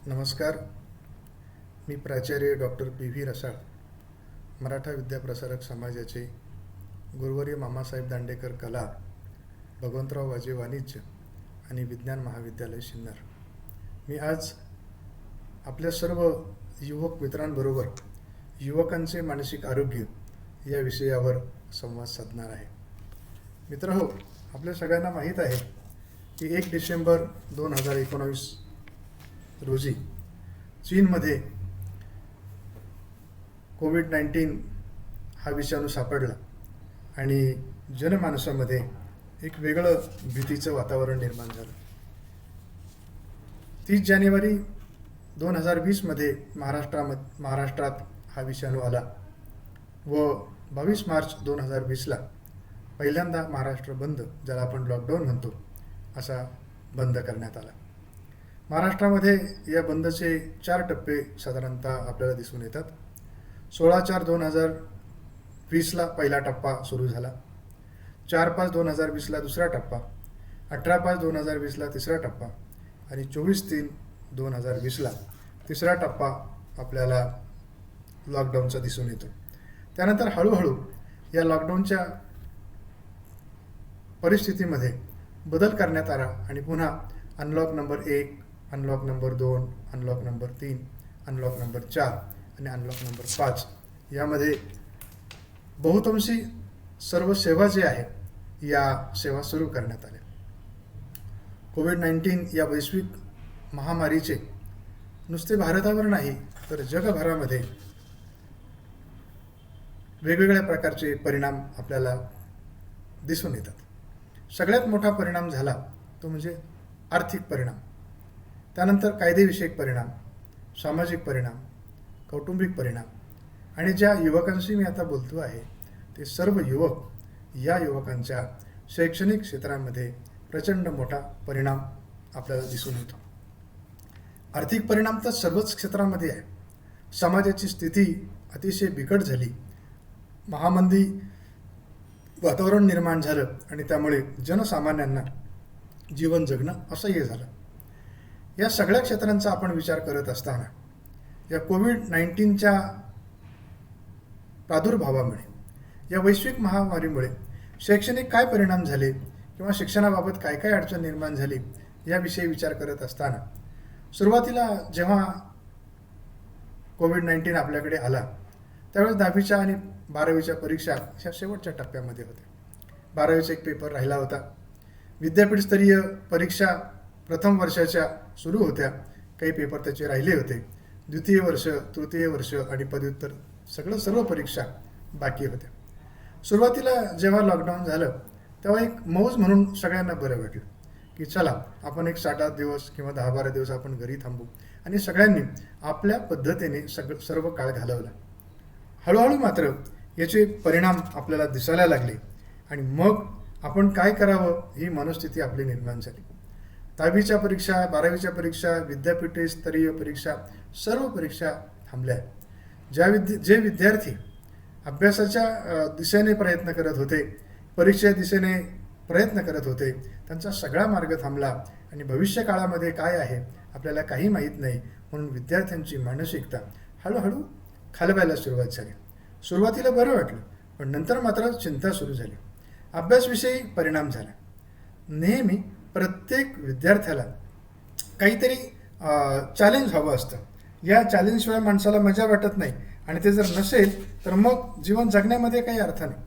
नमस्कार. मी प्राचार्य doctor P V रसाळ, मराठा विद्याप्रसारक समाजाचे गुरुवर्य मामासाहेब दांडेकर कला, भगवंतराव वाजे वाणिज्य आणि विज्ञान महाविद्यालय सिन्नर. मी आज आपल्या सर्व युवक मित्रांबरोबर युवकांचे मानसिक आरोग्य या विषयावर संवाद साधणार आहे. मित्रहो, आपल्या सगळ्यांना माहीत आहे की 1 डिसेंबर 2019 रोजी चीनमध्ये कोविड-19 हा विषाणू सापडला आणि जनमानसामध्ये एक वेगळं भीतीचं वातावरण निर्माण झालं. 30 जानेवारी 2020मध्ये महाराष्ट्रात हा विषाणू आला व 22 मार्च 2020ला पहिल्यांदा महाराष्ट्र बंद, ज्याला आपण लॉकडाऊन म्हणतो, असा बंद करण्यात आला. महाराष्ट्रामध्ये या बंदचे 4 टप्पे साधारणतः आपल्याला दिसून येतात. 16/4/2020ला पहिला टप्पा सुरू झाला, 4/5/2020ला दुसरा टप्पा, 18/5/2020ला तिसरा टप्पा आणि 24/3/2020ला तिसरा टप्पा आपल्याला लॉकडाऊनचा दिसून येतो. त्यानंतर हळूहळू या लॉकडाऊनच्या परिस्थितीमध्ये बदल करण्यात आला आणि पुन्हा unlock number 1, unlock number 2, unlock number 3, unlock number 4 आणि अनलॉक नंबर 5 यामध्ये बहुतांशी सर्व सेवा जे आहेत या सेवा सुरू करण्यात आल्या. कोविड-19 या वैश्विक महामारीचे नुसते भारतावर नाही तर जगभरामध्ये वेगवेगळ्या प्रकारचे परिणाम आपल्याला दिसून येतात. सगळ्यात मोठा परिणाम झाला तो म्हणजे आर्थिक परिणाम, त्यानंतर कायदेविषयक परिणाम, सामाजिक परिणाम, कौटुंबिक परिणाम आणि ज्या युवकांशी मी आता बोलतो आहे ते सर्व युवक, या युवकांच्या शैक्षणिक क्षेत्रामध्ये प्रचंड मोठा परिणाम आपल्याला दिसून येतो. आर्थिक परिणाम तर सर्वच क्षेत्रामध्ये आहे. समाजाची स्थिती अतिशय बिकट झाली, महामंदी वातावरण निर्माण झालं आणि त्यामुळे जनसामान्यांना जीवन जगणं असह्य झालं. या सगळ्या क्षेत्रांचा आपण विचार करत असताना या कोविड-19च्या प्रादुर्भावामुळे, या वैश्विक महामारीमुळे शैक्षणिक काय परिणाम झाले किंवा शिक्षणाबाबत काय काय अडचण निर्माण झाली याविषयी विचार करत असताना सुरुवातीला जेव्हा कोविड-19 आपल्याकडे आला त्यावेळेस 10वीच्या आणि 12वीच्या परीक्षा ह्या शेवटच्या टप्प्यामध्ये होत्या. 12वीचा एक पेपर राहिला होता. विद्यापीठस्तरीय परीक्षा प्रथम वर्षाच्या सुरू होत्या, काही पेपर त्याचे राहिले होते. द्वितीय वर्ष, तृतीय वर्ष आणि पदव्युत्तर सर्व परीक्षा बाकी होत्या. सुरुवातीला जेव्हा लॉकडाऊन झालं तेव्हा एक मौज म्हणून सगळ्यांना बरं वाटलं की चला आपण एक 7-8 दिवस किंवा 10-12 दिवस आपण घरी थांबू आणि सगळ्यांनी आपल्या पद्धतीने सर्व काळ घालवला. हळूहळू मात्र याचे परिणाम आपल्याला दिसायला लागले आणि मग आपण काय करावं ही मनस्थिती आपली निर्माण झाली. 10वीच्या परीक्षा, 12वीच्या परीक्षा, विद्यापीठस्तरीय परीक्षा, सर्व परीक्षा थांबल्या. जे विद्यार्थी अभ्यासाच्या दिशेने प्रयत्न करत होते, परीक्षे दिशेने प्रयत्न करत होते, त्यांचा सगळा मार्ग थांबला आणि भविष्य काळामध्ये काय आहे आपल्याला काही माहीत नाही म्हणून विद्यार्थ्यांची मानसिकता हळूहळू खालवायला सुरुवात झाली. सुरुवातीला बरं वाटलं पण नंतर मात्र चिंता सुरू झाली. अभ्यासविषयी परिणाम झाला. नेहमी प्रत्येक विद्यार्थ्याला काहीतरी चॅलेंज हवं असतं. या चॅलेंजशिवाय माणसाला मजा वाटत नाही आणि ते जर नसेल तर मग जीवन जगण्यामध्ये काही अर्थ नाही.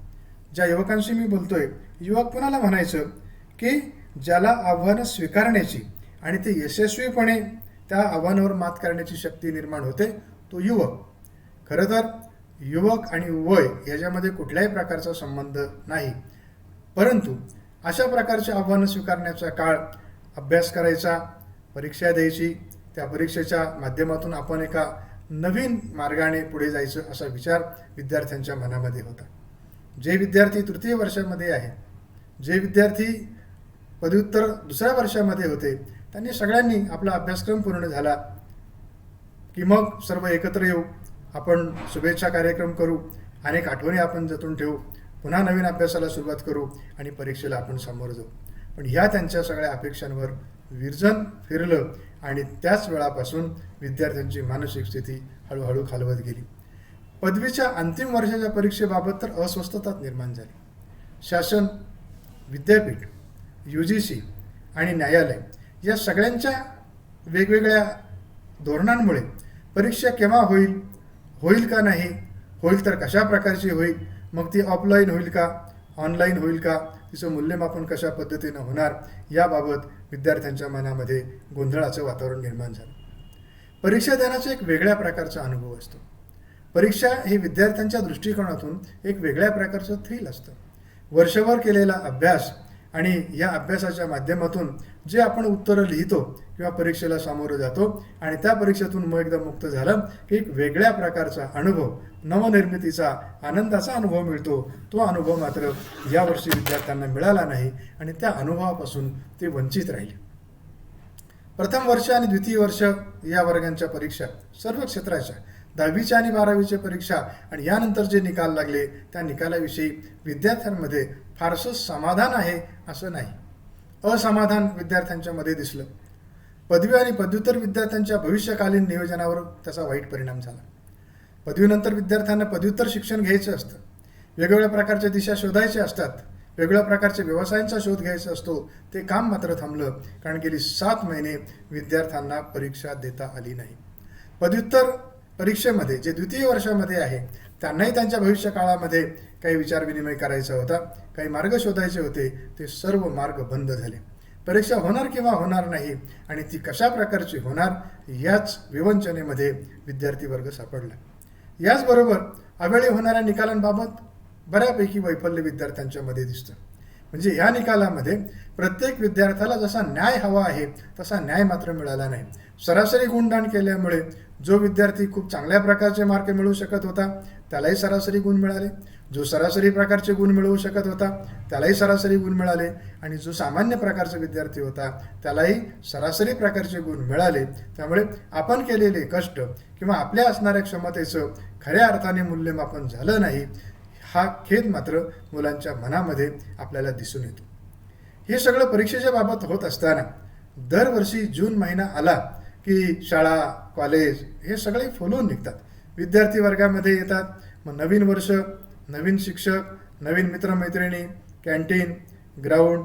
ज्या युवकांशी मी बोलतोय, युवक कुणाला म्हणायचं की ज्याला आव्हानं स्वीकारण्याची आणि ते यशस्वीपणे त्या आव्हानावर मात करण्याची शक्ती निर्माण होते तो युवक. खरं तर युवक आणि वय याच्यामध्ये कुठल्याही प्रकारचा संबंध नाही, परंतु अशा प्रकारचे आव्हानं स्वीकारण्याचा काळ, अभ्यास करायचा, परीक्षा द्यायची, त्या परीक्षेच्या माध्यमातून आपण एका नवीन मार्गाने पुढे जायचं असा विचार विद्यार्थ्यांच्या मनामध्ये होता. जे विद्यार्थी तृतीय वर्षामध्ये आहे, जे विद्यार्थी पदव्युत्तर दुसऱ्या वर्षामध्ये होते, त्यांनी सगळ्यांनी आपला अभ्यासक्रम पूर्ण झाला की मग सर्व एकत्र येऊ, आपण शुभेच्छा कार्यक्रम करू, अनेक आठवणी आपण जतून ठेवू, पुन्हा नवीन अभ्यासाला सुरुवात करू आणि परीक्षेला आपण समोर जाऊ. पण ह्या त्यांच्या सगळ्या अपेक्षांवर विरजन फिरलं आणि त्याच वेळापासून विद्यार्थ्यांची मानसिक स्थिती हळूहळू खालवत गेली. पदवीच्या अंतिम वर्षाच्या परीक्षेबाबत तर अस्वस्थता निर्माण झाली. शासन, विद्यापीठ, UGC आणि न्यायालय या सगळ्यांच्या वेगवेगळ्या धोरणांमुळे परीक्षा केव्हा होईल, होईल का नाही, होईल तर कशा प्रकारची होईल, मग ती ऑफलाईन होईल का, ऑनलाईन होईल का, तिचं मूल्यमापन कशा पद्धतीनं होणार, याबाबत विद्यार्थ्यांच्या मनामध्ये गोंधळाचं वातावरण निर्माण झालं. परीक्षा देण्याचा एक वेगळ्या प्रकारचा अनुभव असतो. परीक्षा ही विद्यार्थ्यांच्या दृष्टिकोनातून एक वेगळ्या प्रकारचं थ्रिल असतं. वर्षभर केलेला अभ्यास आणि या अभ्यासाच्या माध्यमातून जे आपण उत्तरं लिहितो किंवा परीक्षेला सामोरं जातो आणि त्या परीक्षेतून मग एकदा मुक्त झालं की एक वेगळ्या प्रकारचा अनुभव, नवनिर्मितीचा, आनंदाचा अनुभव मिळतो. तो अनुभव मात्र यावर्षी विद्यार्थ्यांना मिळाला नाही आणि त्या अनुभवापासून ते वंचित राहिले. प्रथम वर्ष आणि द्वितीय वर्ष या वर्गांच्या परीक्षा, सर्व क्षेत्राच्या 10वीच्या आणि 12वीच्या परीक्षा आणि यानंतर जे निकाल लागले त्या निकालाविषयी विद्यार्थ्यांमध्ये फारसं समाधान आहे असं नाही, असमाधान विद्यार्थ्यांच्या मध्ये दिसलं. पदवी आणि पदव्युत्तर विद्यार्थ्यांच्या भविष्यकालीन नियोजनावर त्याचा वाईट परिणाम झाला. पदवीनंतर विद्यार्थ्यांना पदव्युत्तर शिक्षण घ्यायचं असतं, वेगवेगळ्या प्रकारच्या दिशा शोधायच्या असतात, वेगवेगळ्या प्रकारच्या व्यवसायांचा शोध घ्यायचा असतो. ते काम मात्र थांबलं कारण गेली 7 महिने विद्यार्थ्यांना परीक्षा देता आली नाही. पदव्युत्तर परीक्षेमध्ये जे द्वितीय वर्षामध्ये आहे त्यांनाही त्यांच्या भविष्य काळामध्ये काही विचारविनिमय करायचा होता, काही मार्ग शोधायचे होते. ते सर्व मार्ग बंद झाले. परीक्षा होणार किंवा होणार नाही आणि ती कशा प्रकारची होणार याच विवंचनेमध्ये विद्यार्थी वर्ग सापडला. याचबरोबर अवेळी होणाऱ्या निकालांबाबत बऱ्यापैकी वैफल्य विद्यार्थ्यांच्या मध्ये दिसतं. म्हणजे या निकालामध्ये प्रत्येक विद्यार्थ्याला जसा न्याय हवा आहे तसा न्याय मात्र मिळाला नाही. सरासरी गुणदान केल्यामुळे जो विद्यार्थी खूप चांगल्या प्रकारचे मार्क मिळवू शकत होता त्यालाही सरासरी गुण मिळाले, जो सरासरी प्रकारचे गुण मिळवू शकत होता त्यालाही सरासरी गुण मिळाले आणि जो सामान्य प्रकारचा विद्यार्थी होता त्यालाही सरासरी प्रकारचे गुण मिळाले. त्यामुळे आपण केलेले कष्ट किंवा आपल्या असणाऱ्या क्षमतेचं खऱ्या अर्थाने मूल्यमापन झालं नाही, हा खेद मात्र मुलांच्या मनामध्ये आपल्याला दिसून येतो. हे सगळं परीक्षेच्या बाबत होत असताना दरवर्षी जून महिना आला की शाळा, कॉलेज हे सगळे फुलून निघतात. विद्यार्थी वर्गामध्ये येतात. मग नवीन वर्ष, नवीन शिक्षक, नवीन मित्रमैत्रिणी, कॅन्टीन, ग्राउंड,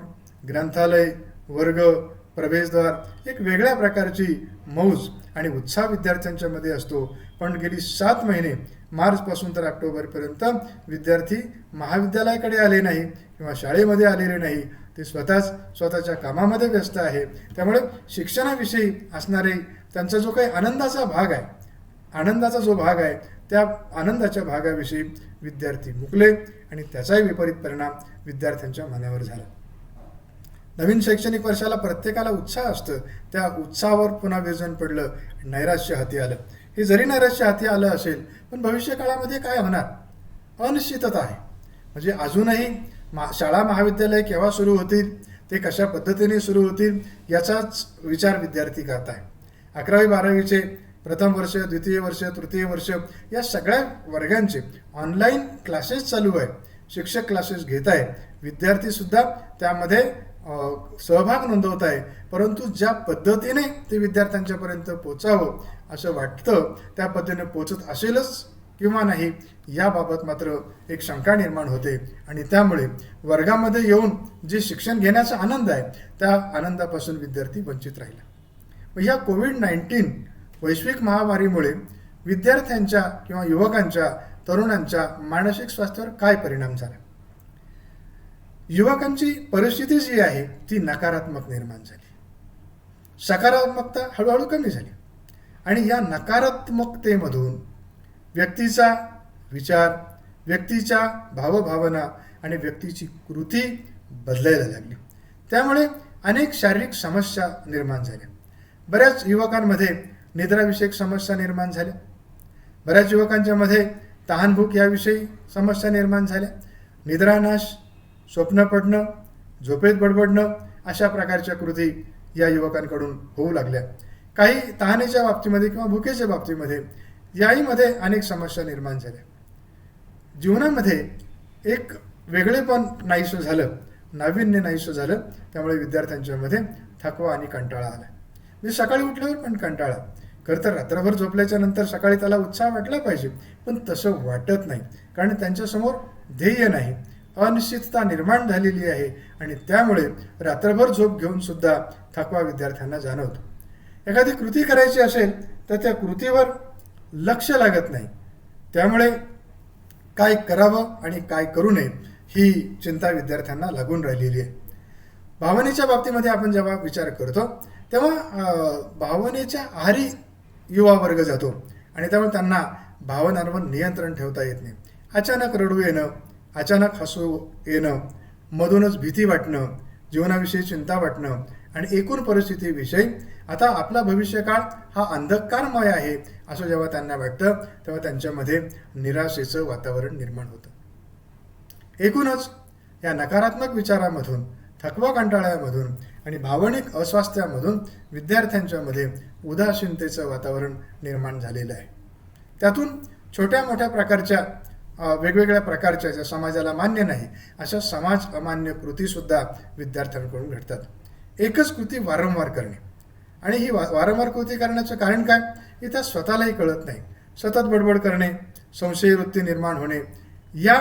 ग्रंथालय, वर्ग, प्रवेशद्वार, एक वेगळ्या प्रकारची मौज आणि उत्साह विद्यार्थ्यांच्या मध्ये असतो. पण गेली 7 महिने मार्चपासून तर ऑक्टोबरपर्यंत विद्यार्थी महाविद्यालयाकडे आले नाही किंवा शाळेमध्ये आलेले नाही. ते स्वतःच्या कामामध्ये व्यस्त आहे. त्यामुळे शिक्षणाविषयी असणारे त्यांचा जो काही आनंदाचा भाग आहे, आनंदाचा जो भाग आहे त्या आनंदाच्या भागाविषयी विद्यार्थी मुकले आणि त्याचाही विपरीत परिणाम विद्यार्थ्यांच्या मनावर झाला. नवीन शैक्षणिक वर्षाला प्रत्येकाला उत्साह असतं, त्या उत्साहावर पुन्हा विरजन पडलं, नैराश्य हाती आलं. हे जरी नैराश्य हाती आलं असेल पण भविष्य काळामध्ये काय होणार, अनिश्चितता आहे. म्हणजे अजूनही शाळा महाविद्यालय केव्हा सुरू होतील, ते कशा पद्धतीने सुरू होतील याचाच विचार विद्यार्थी करत आहे. 11वी 12वीचे प्रथम वर्ष, द्वितीय वर्ष, तृतीय वर्ष या सगळ्या वर्गांचे ऑनलाईन क्लासेस चालू आहे. शिक्षक क्लासेस घेत आहे, विद्यार्थीसुद्धा त्यामध्ये सहभाग नोंदवत आहे. परंतु ज्या पद्धतीने ते विद्यार्थ्यांच्यापर्यंत पोचावं असं वाटतं त्या पद्धतीने पोचत असेलच किंवा नाही याबाबत मात्र एक शंका निर्माण होते आणि त्यामुळे वर्गामध्ये येऊन जे शिक्षण घेण्याचा आनंद आहे त्या आनंदापासून विद्यार्थी वंचित राहिला. या कोविड-19 वैश्विक महामारीमुळे विद्यार्थ्यांच्या किंवा युवकांच्या, तरुणांच्या मानसिक स्वास्थ्यावर काय परिणाम झाला. युवकांची परिस्थिती जी आहे ती नकारात्मक निर्माण झाली. सकारात्मकता हळूहळू कमी झाली आणि या नकारात्मकतेमधून व्यक्तीचा विचार, व्यक्तीच्या भावभावना आणि व्यक्तीची कृती बदलायला लागली. त्यामुळे अनेक शारीरिक समस्या निर्माण झाल्या. बऱ्याच युवकांमध्ये निद्राविषयक समस्या निर्माण झाल्या. बऱ्याच युवकांच्या मध्ये तहानभूक याविषयी समस्या निर्माण झाल्या. निद्रानाश, स्वप्न पडणं, झोपेत बडबडणं अशा प्रकारच्या कृती या युवकांकडून होऊ लागल्या. काही तहानेच्या बाबतीमध्ये किंवा भुकेच्या बाबतीमध्ये याहीमध्ये अनेक समस्या निर्माण झाल्या. जीवनामध्ये एक वेगळेपण नाहीसं झालं, नाविन्य नाहीसं झालं. त्यामुळे विद्यार्थ्यांच्या मध्ये थकवा आणि कंटाळा आला. म्हणजे सकाळी उठल्यावर पण कंटाळा. खरं तर रात्रभर झोपल्याच्या नंतर सकाळी त्याला उत्साह वाटला पाहिजे, पण तसं वाटत नाही, कारण त्यांच्यासमोर ध्येय नाही, अनिश्चितता निर्माण झालेली आहे आणि त्यामुळे रात्रभर झोप घेऊन सुद्धा थकवा विद्यार्थ्यांना जाणवतो. एखादी कृती करायची असेल तर त्या कृतीवर लक्ष लागत नाही, त्यामुळे काय करावं आणि काय करू नये ही चिंता विद्यार्थ्यांना लागून राहिलेली आहे. भावनेच्या बाबतीमध्ये आपण जेव्हा विचार करतो तेव्हा भावनेच्या आहारी युवा वर्ग जातो आणि त्यामुळे त्यांना भावनांवर नियंत्रण ठेवता येत नाही. अचानक रडू येणं, अचानक हसू येणं, मधूनच भीती वाटणं, जीवनाविषयी चिंता वाटणं आणि एकूण परिस्थितीविषयी आता आपला भविष्यकाळ हा अंधकारमय आहे असं जेव्हा त्यांना वाटतं तेव्हा त्यांच्यामध्ये निराशेचं वातावरण निर्माण होतं. एकूणच या नकारात्मक विचारामधून, थकवा कंटाळ्यामधून आणि भावनिक अस्वास्थ्यामधून विद्यार्थ्यांच्यामध्ये उदासीनतेचं वातावरण निर्माण झालेलं आहे. त्यातून छोट्या मोठ्या प्रकारच्या वेगवेगळ्या प्रकारच्या ज्या समाजाला मान्य नाही अशा समाज अमान्य कृतीसुद्धा विद्यार्थ्यांकडून घडतात. एकच कृती वारंवार करणे आणि ही वारंवार कृती करण्याचं कारण काय हे त्या स्वतःलाही कळत नाही. सतत बडबड करणे, संशयवृत्ती निर्माण होणे, या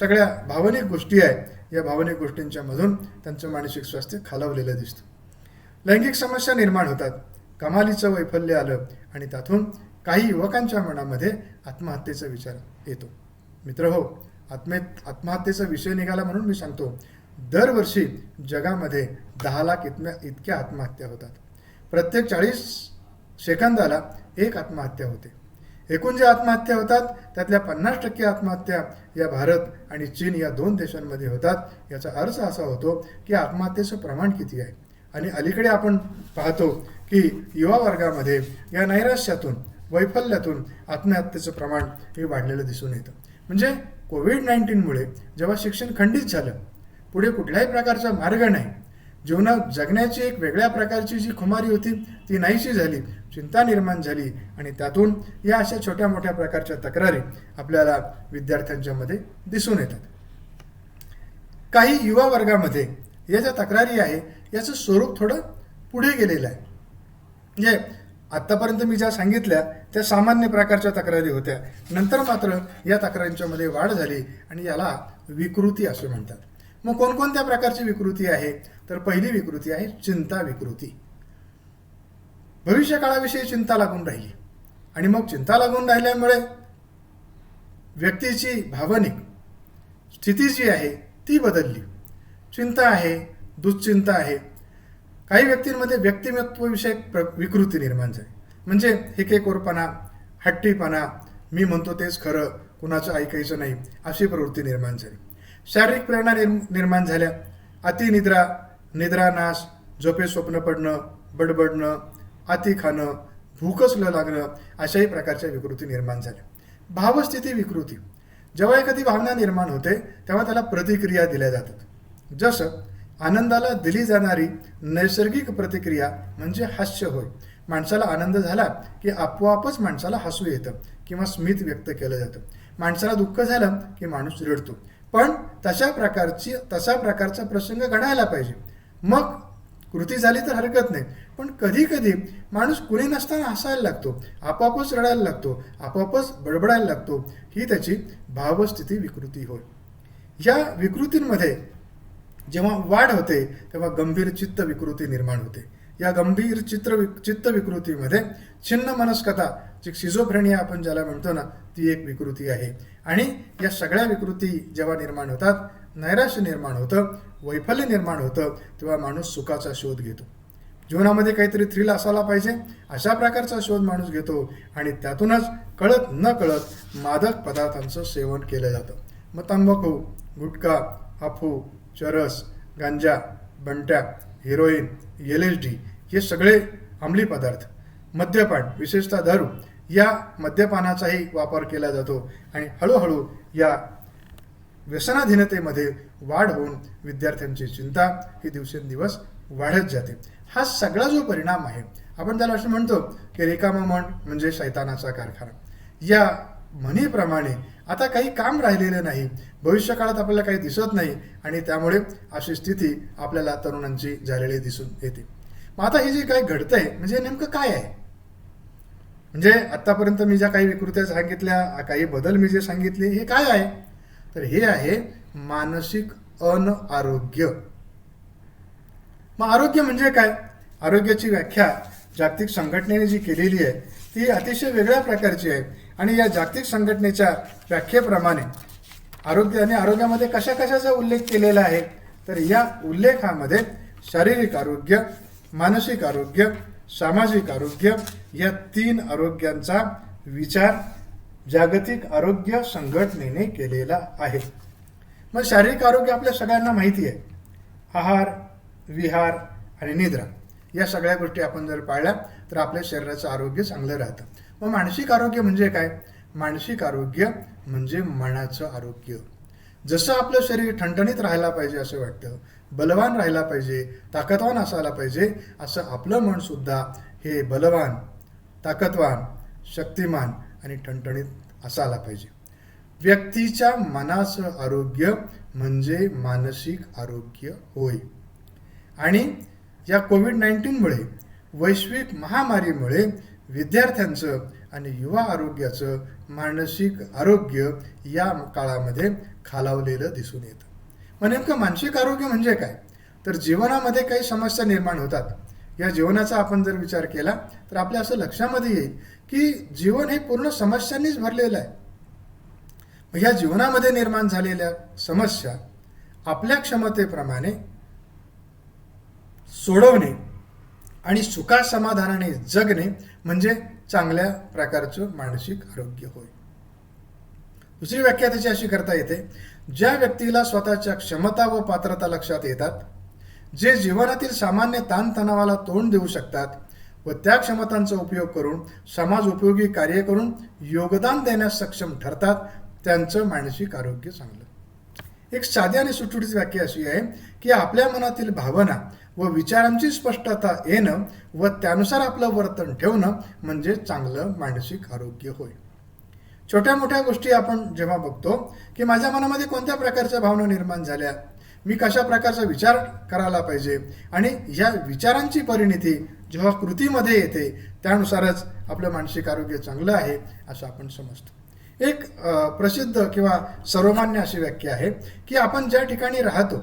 सगळ्या भावनिक गोष्टी आहेत. या भावनिक गोष्टींच्या मधून त्यांचं मानसिक स्वास्थ्य खालावलेलं दिसतं. लैंगिक समस्या निर्माण होतात, कमालीचं वैफल्य आलं आणि त्यातून काही युवकांच्या मनामध्ये आत्महत्येचा विचार येतो. मित्रहो, आत्महत्येचा विषय निघाला म्हणून मी सांगतो, दरवर्षी जगामध्ये 10 लाख इतक्या आत्महत्या होतात. प्रत्येक 40 सेकंदाला एक आत्महत्या होते. एकूण ज्या आत्महत्या होतात त्यातल्या 50% आत्महत्या या भारत आणि चीन या 2 देशांमध्ये होतात. याचा अर्थ असा होतो की आत्महत्येचं प्रमाण किती आहे. आणि अलीकडे आपण पाहतो की युवा वर्गामध्ये या नैराश्यातून, वैफल्यातून आत्महत्येचं प्रमाण हे वाढलेलं दिसून येतं. म्हणजे कोविड-19मुळे जेव्हा शिक्षण खंडित झालं, पुढे कुठल्याही प्रकारचा मार्ग नाही, जीवनात जगण्याची एक वेगळ्या प्रकारची जी खुमारी होती ती नाहीशी झाली, चिंता निर्माण झाली आणि त्यातून या अशा छोट्या मोठ्या प्रकारच्या तक्रारी आपल्याला विद्यार्थ्यांच्या मध्ये दिसून येतात. काही युवा वर्गामध्ये या ज्या तक्रारी आहे याचं स्वरूप थोडं पुढे गेलेलं आहे. म्हणजे आत्तापर्यंत मी ज्या सांगितल्या त्या सामान्य प्रकारच्या तक्रारी होत्या, नंतर मात्र या तक्रारींच्या मध्ये वाढ झाली आणि याला विकृती असे म्हणतात. मग कोणकोणत्या प्रकारची विकृती आहे तर पहिली विकृती आहे चिंता विकृती. भविष्यकाळाविषयी चिंता लागून राहिली आणि मग चिंता लागून राहिल्यामुळे व्यक्तीची भावनिक स्थिती जी आहे ती बदलली. चिंता आहे, दुश्चिंता आहे. काही व्यक्तींमध्ये व्यक्तिमत्वविषयक विकृती निर्माण झाली, म्हणजे हेकेखोरपणा, हट्टीपणा, मी म्हणतो तेच खरं, कुणाचं ऐकायचं नाही, अशी प्रवृत्ती निर्माण झाली. शारीरिक प्रेरणा निर्माण झाल्या. अतिनिद्रा, निद्रानाश, झोपे स्वप्न पडणं, बडबडणं, अति खाणं, भूकच न लागणं, अशाही प्रकारच्या विकृती निर्माण झाल्या. भावस्थिती विकृती. जेव्हा एखादी भावना निर्माण होते तेव्हा त्याला प्रतिक्रिया दिल्या जातात. जसं आनंदाला दिली जाणारी नैसर्गिक प्रतिक्रिया म्हणजे हास्य होय. माणसाला आनंद झाला की आपोआपच माणसाला हसू येतं किंवा स्मित व्यक्त केलं जातं. माणसाला दुःख झालं की माणूस रडतो. पण तशा प्रकारचा प्रसंग घडायला पाहिजे, मग कृती झाली तर हरकत नाही. पण कधी कधी माणूस कुणी नसताना हसायला लागतो, आपोआपच रडायला लागतो, आपोआपच बडबडायला लागतो. ही त्याची भावस्थिती विकृती होय. या विकृतींमध्ये जेव्हा वाढ होते तेव्हा गंभीर चित्त विकृती निर्माण होते. या गंभीर चित्त विकृतीमध्ये छिन्न मनस्कता, जी शिझोफ्रेनिया आपण ज्याला म्हणतो ना, ती एक विकृती आहे. आणि या सगळ्या विकृती जेव्हा निर्माण होतात, नैराश्य निर्माण होतं, वैफल्य निर्माण होतं, तेव्हा माणूस सुखाचा शोध घेतो. जीवनामध्ये काहीतरी थ्रिल असायला पाहिजे अशा प्रकारचा शोध माणूस घेतो आणि त्यातूनच कळत न कळत मादक पदार्थांचं सेवन केलं जातं. मग तंबाखू, गुटखा, अफू, चरस, गांजा, बंट्या, हिरोईन, LSD हे सगळे अंमली पदार्थ, मद्यपान, विशेषतः दारू, या मद्यपानाचाही वापर केला जातो आणि हळूहळू या व्यसनाधीनतेमध्ये वाढ होऊन विद्यार्थ्यांची चिंता ही दिवसेंदिवस वाढत जाते. हा सगळा जो परिणाम आहे, आपण त्याला असं म्हणतो की रिकामं मन म्हणजे शैतानाचा कारखाना. या म्हणीप्रमाणे आता काही काम राहिलेलं नाही, भविष्यकाळात आपल्याला काही दिसत नाही आणि त्यामुळे अशी स्थिती आपल्याला तरुणांची झालेली दिसून येते. मग आता हे जे काय घडतंय म्हणजे नेमकं काय आहे? म्हणजे आतापर्यंत मी ज्या काही विकृत्या सांगितल्या, काही बदल मी जे सांगितले, हे काय आहे? तर हे आहे मानसिक अनारोग्य. मग आरोग्य म्हणजे काय? आरोग्याची व्याख्या जागतिक संघटनेने जी केलेली आहे ती अतिशय वेगळ्या प्रकारची आहे. आणि या जागतिक संघटनेच्या व्याख्येप्रमाणे आरोग्य आणि आरोग्यामध्ये कशा कशाचा उल्लेख केलेला आहे, तर या उल्लेखामध्ये शारीरिक आरोग्य, मानसिक आरोग्य, सामाजिक आरोग्य या 3 आरोग्यांचा विचार जागतिक आरोग्य संघटनेने केलेला आहे. मग शारीरिक आरोग्य आपल्या सगळ्यांना माहिती आहे. आहार, विहार आणि निद्रा या सगळ्या गोष्टी आपण जर पाळल्या तर आपल्या शरीराचं आरोग्य चांगलं राहतं. मग मानसिक आरोग्य म्हणजे काय? मानसिक आरोग्य म्हणजे मनाचं आरोग्य. जसं आपलं शरीर ठणठणीत राहायला पाहिजे असं वाटतं, बलवान राहायला पाहिजे, ताकदवान असायला पाहिजे, असं आपलं मन सुद्धा हे बलवान, ताकदवान, शक्तिमान आणि ठणठणीत असायला पाहिजे. व्यक्तीच्या मनाचं आरोग्य म्हणजे मानसिक आरोग्य होय. आणि या कोविड-19मुळे, वैश्विक महामारीमुळे विद्यार्थ्यांचं आणि युवा आरोग्याचं मानसिक आरोग्य या काळामध्ये खालावलेलं दिसून येतं. मग नेमकं मानसिक आरोग्य म्हणजे काय? तर जीवनामध्ये काही समस्या निर्माण होतात. या जीवनाचा आपण जर विचार केला तर आपल्या असं लक्षामध्ये येईल की जीवन हे पूर्ण समस्यांनीच भरलेलं आहे. मग ह्या जीवनामध्ये निर्माण झालेल्या समस्या आपल्या क्षमतेप्रमाणे सोडवणे आणि सुखासमाधानाने जगणे म्हणजे चांगल्या प्रकारचं मानसिक आरोग्य होय. दुसरी व्याख्या त्याची अशी करता येते, ज्या व्यक्तीला स्वतःच्या क्षमता व पात्रता लक्षात येतात, जे जीवनातील सामान्य ताणतणावाला तोंड देऊ शकतात व त्या क्षमतांचा उपयोग करून समाज उपयोगी कार्य करून योगदान देण्यास सक्षम ठरतात, त्यांचं मानसिक आरोग्य चांगलं. एक साधी आणि सुटसुटीत व्याख्या अशी आहे की आपल्या मनातील भावना व विचारांची स्पष्टता येणं व त्यानुसार आपलं वर्तन ठेवणं म्हणजे चांगलं मानसिक आरोग्य होय. छोट्या मोठ्या गोष्टी आपण जेव्हा बघतो की माझ्या मनामध्ये कोणत्या प्रकारच्या भावना निर्माण झाल्या, मी कशा प्रकारचा विचार करायला पाहिजे आणि या विचारांची परिणिती जेव्हा कृतीमध्ये येते त्यानुसारच आपलं मानसिक आरोग्य चांगलं आहे असं आपण समजतो. एक प्रसिद्ध किंवा सर्वमान्य अशी व्याख्या आहे की आपण ज्या ठिकाणी राहतो,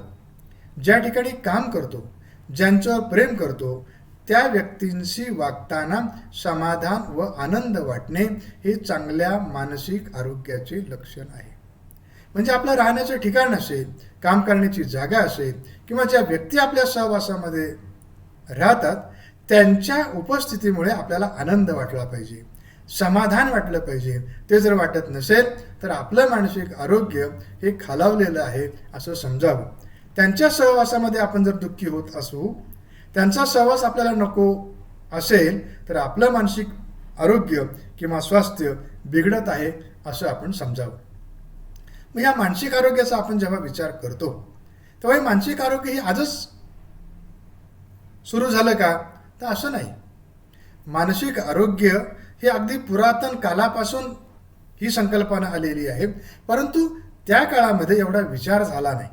ज्या ठिकाणी काम करतो, ज्यांच्यावर प्रेम करतो त्या व्यक्तींशी वागताना समाधान व आनंद वाटणे हे चांगल्या मानसिक आरोग्याचे लक्षण आहे. म्हणजे आपलं राहण्याचं ठिकाण असेल, काम करण्याची जागा असेल किंवा ज्या व्यक्ती आपल्या सहवासामध्ये राहतात त्यांच्या उपस्थितीमुळे आपल्याला आनंद वाटला पाहिजे, समाधान वाटलं पाहिजे. ते जर वाटत नसेल तर आपलं मानसिक आरोग्य हे खालावलेलं आहे असं समजावं. त्यांच्या सहवासामध्ये आपण जर दुःखी होत असू, त्यांचा सहवास आपल्याला नको असेल तर आपलं मानसिक आरोग्य किंवा स्वास्थ्य बिघडत आहे असं आपण समजावं. मग या मानसिक आरोग्याचा आपण जेव्हा विचार करतो तेव्हा हे मानसिक आरोग्य हे आजच सुरू झालं का? तर असं नाही. मानसिक आरोग्य हे अगदी पुरातन कालापासून ही संकल्पना आलेली आहे, परंतु त्या काळामध्ये एवढा विचार झाला नाही.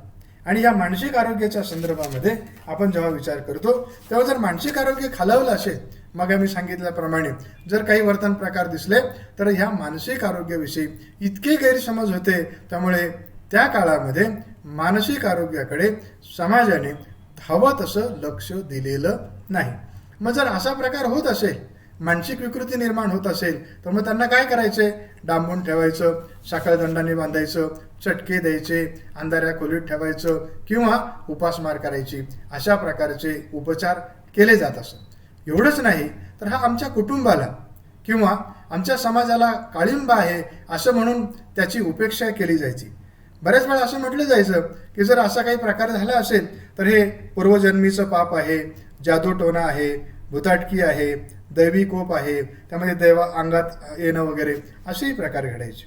आणि या मानसिक आरोग्याच्या संदर्भामध्ये आपण जेव्हा विचार करतो तेव्हा जर मानसिक आरोग्य खालावलं असेल, मग आम्ही सांगितल्याप्रमाणे जर काही वर्तन प्रकार दिसले तर ह्या मानसिक आरोग्याविषयी इतके गैरसमज होते, त्यामुळे त्या काळामध्ये मानसिक आरोग्याकडे समाजाने हवं तसं लक्ष दिलेलं नाही. मग जर असा प्रकार होत असेल, मानसिक विकृती निर्माण होत असेल तर मग त्यांना काय करायचे? डांबून ठेवायचं, साखळदंडाने बांधायचं, चटके द्यायचे, अंधाऱ्या खोलीत ठेवायचं किंवा उपासमार करायची, अशा प्रकारचे उपचार केले जात असत. एवढंच नाही तर हा आमच्या कुटुंबाला किंवा आमच्या समाजाला काळिंबा आहे असं म्हणून त्याची उपेक्षा केली जायची. बऱ्याच वेळा असं म्हटलं जायचं की जर असा काही प्रकार झाला असेल तर हे पूर्वजन्मीचं पाप आहे, जादूटोणा आहे, भुताटकी आहे, दैवी कोप आहे, त्यामध्ये दैव अंगात येणं वगैरे असेही प्रकार घडायचे.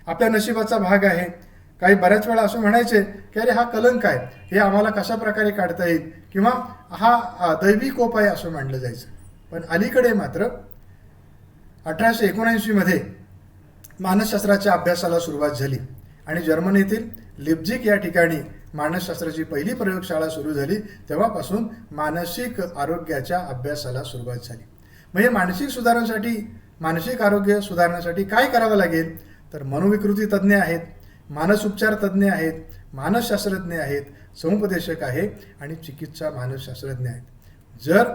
आपल्या नशिबाचा भाग आहे. काही बऱ्याच वेळा असं म्हणायचे की अरे हा कलंक आहे, हे आम्हाला कशा प्रकारे काढता येईल किंवा हा दैवी कोप आहे असं मानलं जायचं. पण अलीकडे मात्र 1879मध्ये मानसशास्त्राच्या अभ्यासाला सुरुवात झाली आणि जर्मनीतील लिप्झिग या ठिकाणी मानसशास्त्राची पहिली प्रयोगशाळा सुरू झाली तेव्हापासून मानसिक आरोग्याच्या अभ्यासाला सुरुवात झाली. म्हणजे मानसिक आरोग्य सुधारण्यासाठी काय करावं लागेल, तर मनोविकृती तज्ज्ञ आहेत, मानसोपचार तज्ज्ञ आहेत, मानसशास्त्रज्ञ आहेत, समुपदेशक आहे आणि चिकित्सा मानसशास्त्रज्ञ आहेत. जर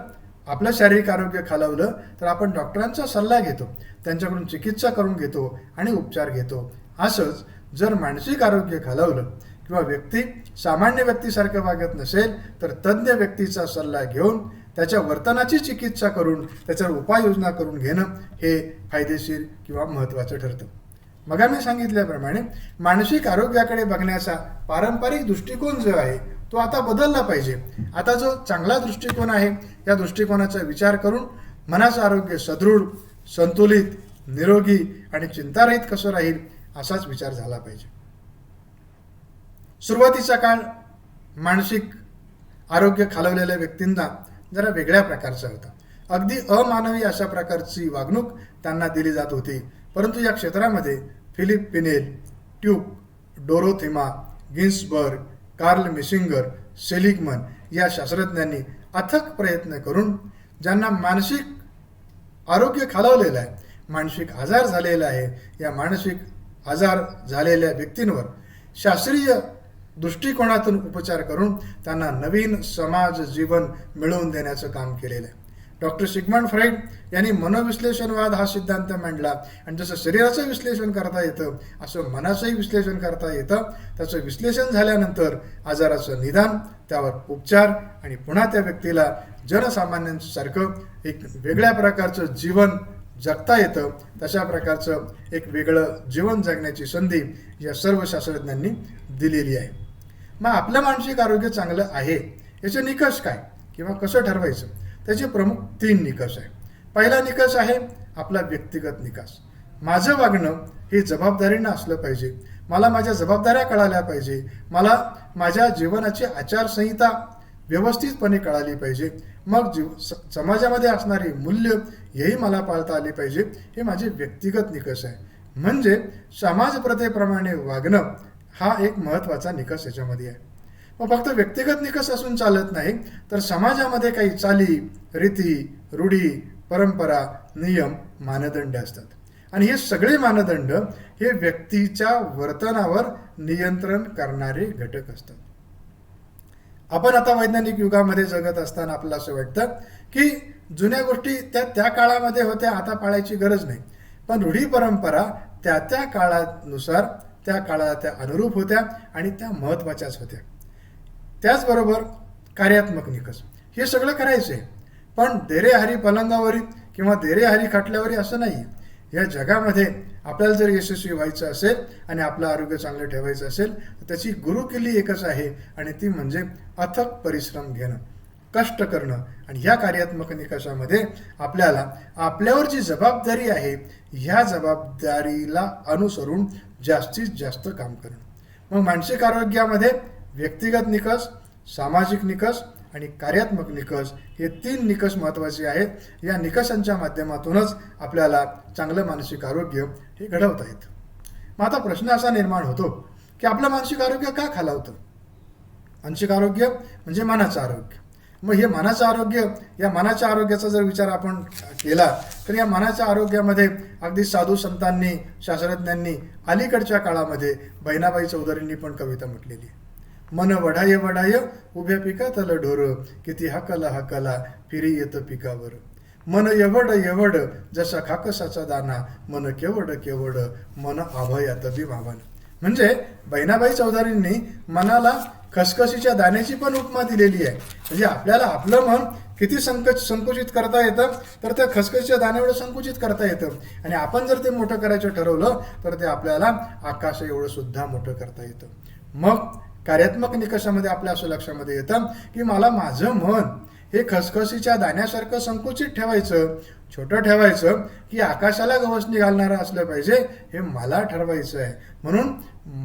आपलं शारीरिक आरोग्य खालावलं तर आपण डॉक्टरांचा सल्ला घेतो, त्यांच्याकडून चिकित्सा करून घेतो आणि उपचार घेतो. असंच जर मानसिक आरोग्य खालावलं किंवा व्यक्ती सामान्य व्यक्तीसारखं वागत नसेल तर तज्ज्ञ व्यक्तीचा सल्ला घेऊन त्याच्या वर्तनाची चिकित्सा करून त्याच्यावर उपाययोजना करून घेणं हे फायदेशीर किंवा महत्त्वाचं ठरतं. मग मी सांगितल्याप्रमाणे मानसिक आरोग्याकडे बघण्याचा पारंपरिक दृष्टिकोन जो आहे तो आता बदलला पाहिजे. आता जो चांगला दृष्टिकोन आहे या दृष्टिकोनाचा विचार करून मनाचं आरोग्य सदृढ, संतुलित, निरोगी आणि चिंतारहित कसं राहील असाच विचार झाला पाहिजे. सुरुवातीचा काळ मानसिक आरोग्य खालवलेल्या व्यक्तींना जरा वेगळ्या प्रकारचा होता. अगदी अमानवी अशा प्रकारची वागणूक त्यांना दिली जात होती. परंतु या क्षेत्रामध्ये Philippe Pinel, Tuke, Dorothea, Ginsberg, Karl Menninger, Seligman या शास्त्रज्ञांनी अथक प्रयत्न करून ज्यांना मानसिक आरोग्य खालावलेलं आहे, मानसिक आजार झालेला आहे, या मानसिक आजार झालेल्या व्यक्तींवर शास्त्रीय दृष्टिकोनातून उपचार करून त्यांना नवीन समाज जीवन मिळवून देण्याचं काम केलेलं आहे. डॉक्टर सिग्मंड फ्राईड यांनी मनोविश्लेषणवाद हा सिद्धांत मांडला आणि जसं शरीराचं विश्लेषण करता येतं असं मनाचंही विश्लेषण करता येतं. त्याचं विश्लेषण झाल्यानंतर आजाराचं निदान, त्यावर उपचार आणि पुन्हा त्या व्यक्तीला जनसामान्यांसारखं एक वेगळ्या प्रकारचं जीवन जगता येतं. तशा प्रकारचं एक वेगळं जीवन जगण्याची संधी या सर्व शास्त्रज्ञांनी दिलेली आहे. मग आपलं मानसिक आरोग्य चांगलं आहे याचे निकष काय किंवा कसं ठरवायचं, त्याचे प्रमुख 3 निकष आहे. पहिला निकष आहे आपला व्यक्तिगत निकष. माझं वागणं हे जबाबदारीनं असलं पाहिजे, मला माझ्या जबाबदाऱ्या कळाल्या पाहिजे, मला माझ्या जीवनाची आचारसंहिता व्यवस्थितपणे कळाली पाहिजे, मग समाजामध्ये असणारी मूल्य हेही मला पाळता आली पाहिजे. हे माझे व्यक्तिगत निकष आहे. म्हणजे समाजप्रथेप्रमाणे वागणं हा एक महत्त्वाचा निकष याच्यामध्ये आहे. मग फक्त व्यक्तिगत निकष असून चालत नाही, तर समाजामध्ये काही चाली, रीती, रूढी, परंपरा, नियम, मानदंड असतात आणि हे सगळे मानदंड हे व्यक्तीच्या वर्तनावर नियंत्रण करणारे घटक असतात. आपण आता वैज्ञानिक युगामध्ये जगत असताना आपल्याला असं वाटतं की जुन्या गोष्टी त्या काळामध्ये होत्या, आता पाळायची गरज नाही. पण रूढी परंपरा त्या काळानुसार त्या काळाला त्या अनुरूप होत्या आणि त्या महत्त्वाच्याच होत्या. त्याचबरोबर कार्यात्मक निकष हे सगळं करायचं आहे, पण देरेहारी पलंगावरील किंवा देरेहारी खाटल्यावरी असं नाही. या जगामध्ये आपल्याला जर यशस्वी व्हायचं असेल आणि आपलं आरोग्य चांगलं ठेवायचं असेल तर त्याची गुरुकिल्ली एकच आहे आणि ती म्हणजे अथक परिश्रम घेणं, कष्ट करणं. आणि ह्या कार्यात्मक निकषामध्ये आपल्याला आपल्यावर जी जबाबदारी आहे ह्या जबाबदारीला अनुसरून जास्तीत जास्त काम करणं. मग मानसिक आरोग्यामध्ये व्यक्तिगत निकष, सामाजिक निकष आणि कार्यात्मक निकष हे 3 निकष महत्त्वाचे आहेत. या निकषांच्या माध्यमातूनच आपल्याला चांगलं मानसिक आरोग्य हे घडवता येतं. मग आता प्रश्न असा निर्माण होतो की आपलं मानसिक आरोग्य का खालावतं. मानसिक आरोग्य म्हणजे मनाचं आरोग्य. मग हे मनाचं आरोग्य, या मनाच्या आरोग्याचा जर विचार आपण केला तर या मनाच्या आरोग्यामध्ये अगदी साधू संतांनी, शास्त्रज्ञांनी अलीकडच्या काळामध्ये बहिणाबाई चौधरींनी पण कविता म्हटलेली आहे. मन वढाय वढाय उभ्या पिकातलं ढोर, किती हाकला फिरी येतं पिकावर. मन एवढ एवढ जसा खाकसाचा दाना, मन केवढ केवढ मन अभयात भावान. म्हणजे बहिणाबाई चौधरींनी मनाला खसखशीच्या दाण्याची पण उपमा दिलेली आहे. म्हणजे आपल्याला आपलं मन किती संकुचित करता येतं तर त्या खसखशीच्या दाण्याएवढं संकुचित करता येतं आणि आपण जर ते मोठं करायचं ठरवलं तर ते आपल्याला आकाश एवढं सुद्धा मोठं करता येतं. मग कार्यात्मक निकषामध्ये आपल्या असं लक्षामध्ये येतं की मला माझं मन हे खसखशीच्या दाण्यासारखं संकुचित ठेवायचं, छोटं ठेवायचं की आकाशाला गवसणी घालणारं असलं पाहिजे हे मला ठरवायचं आहे. म्हणून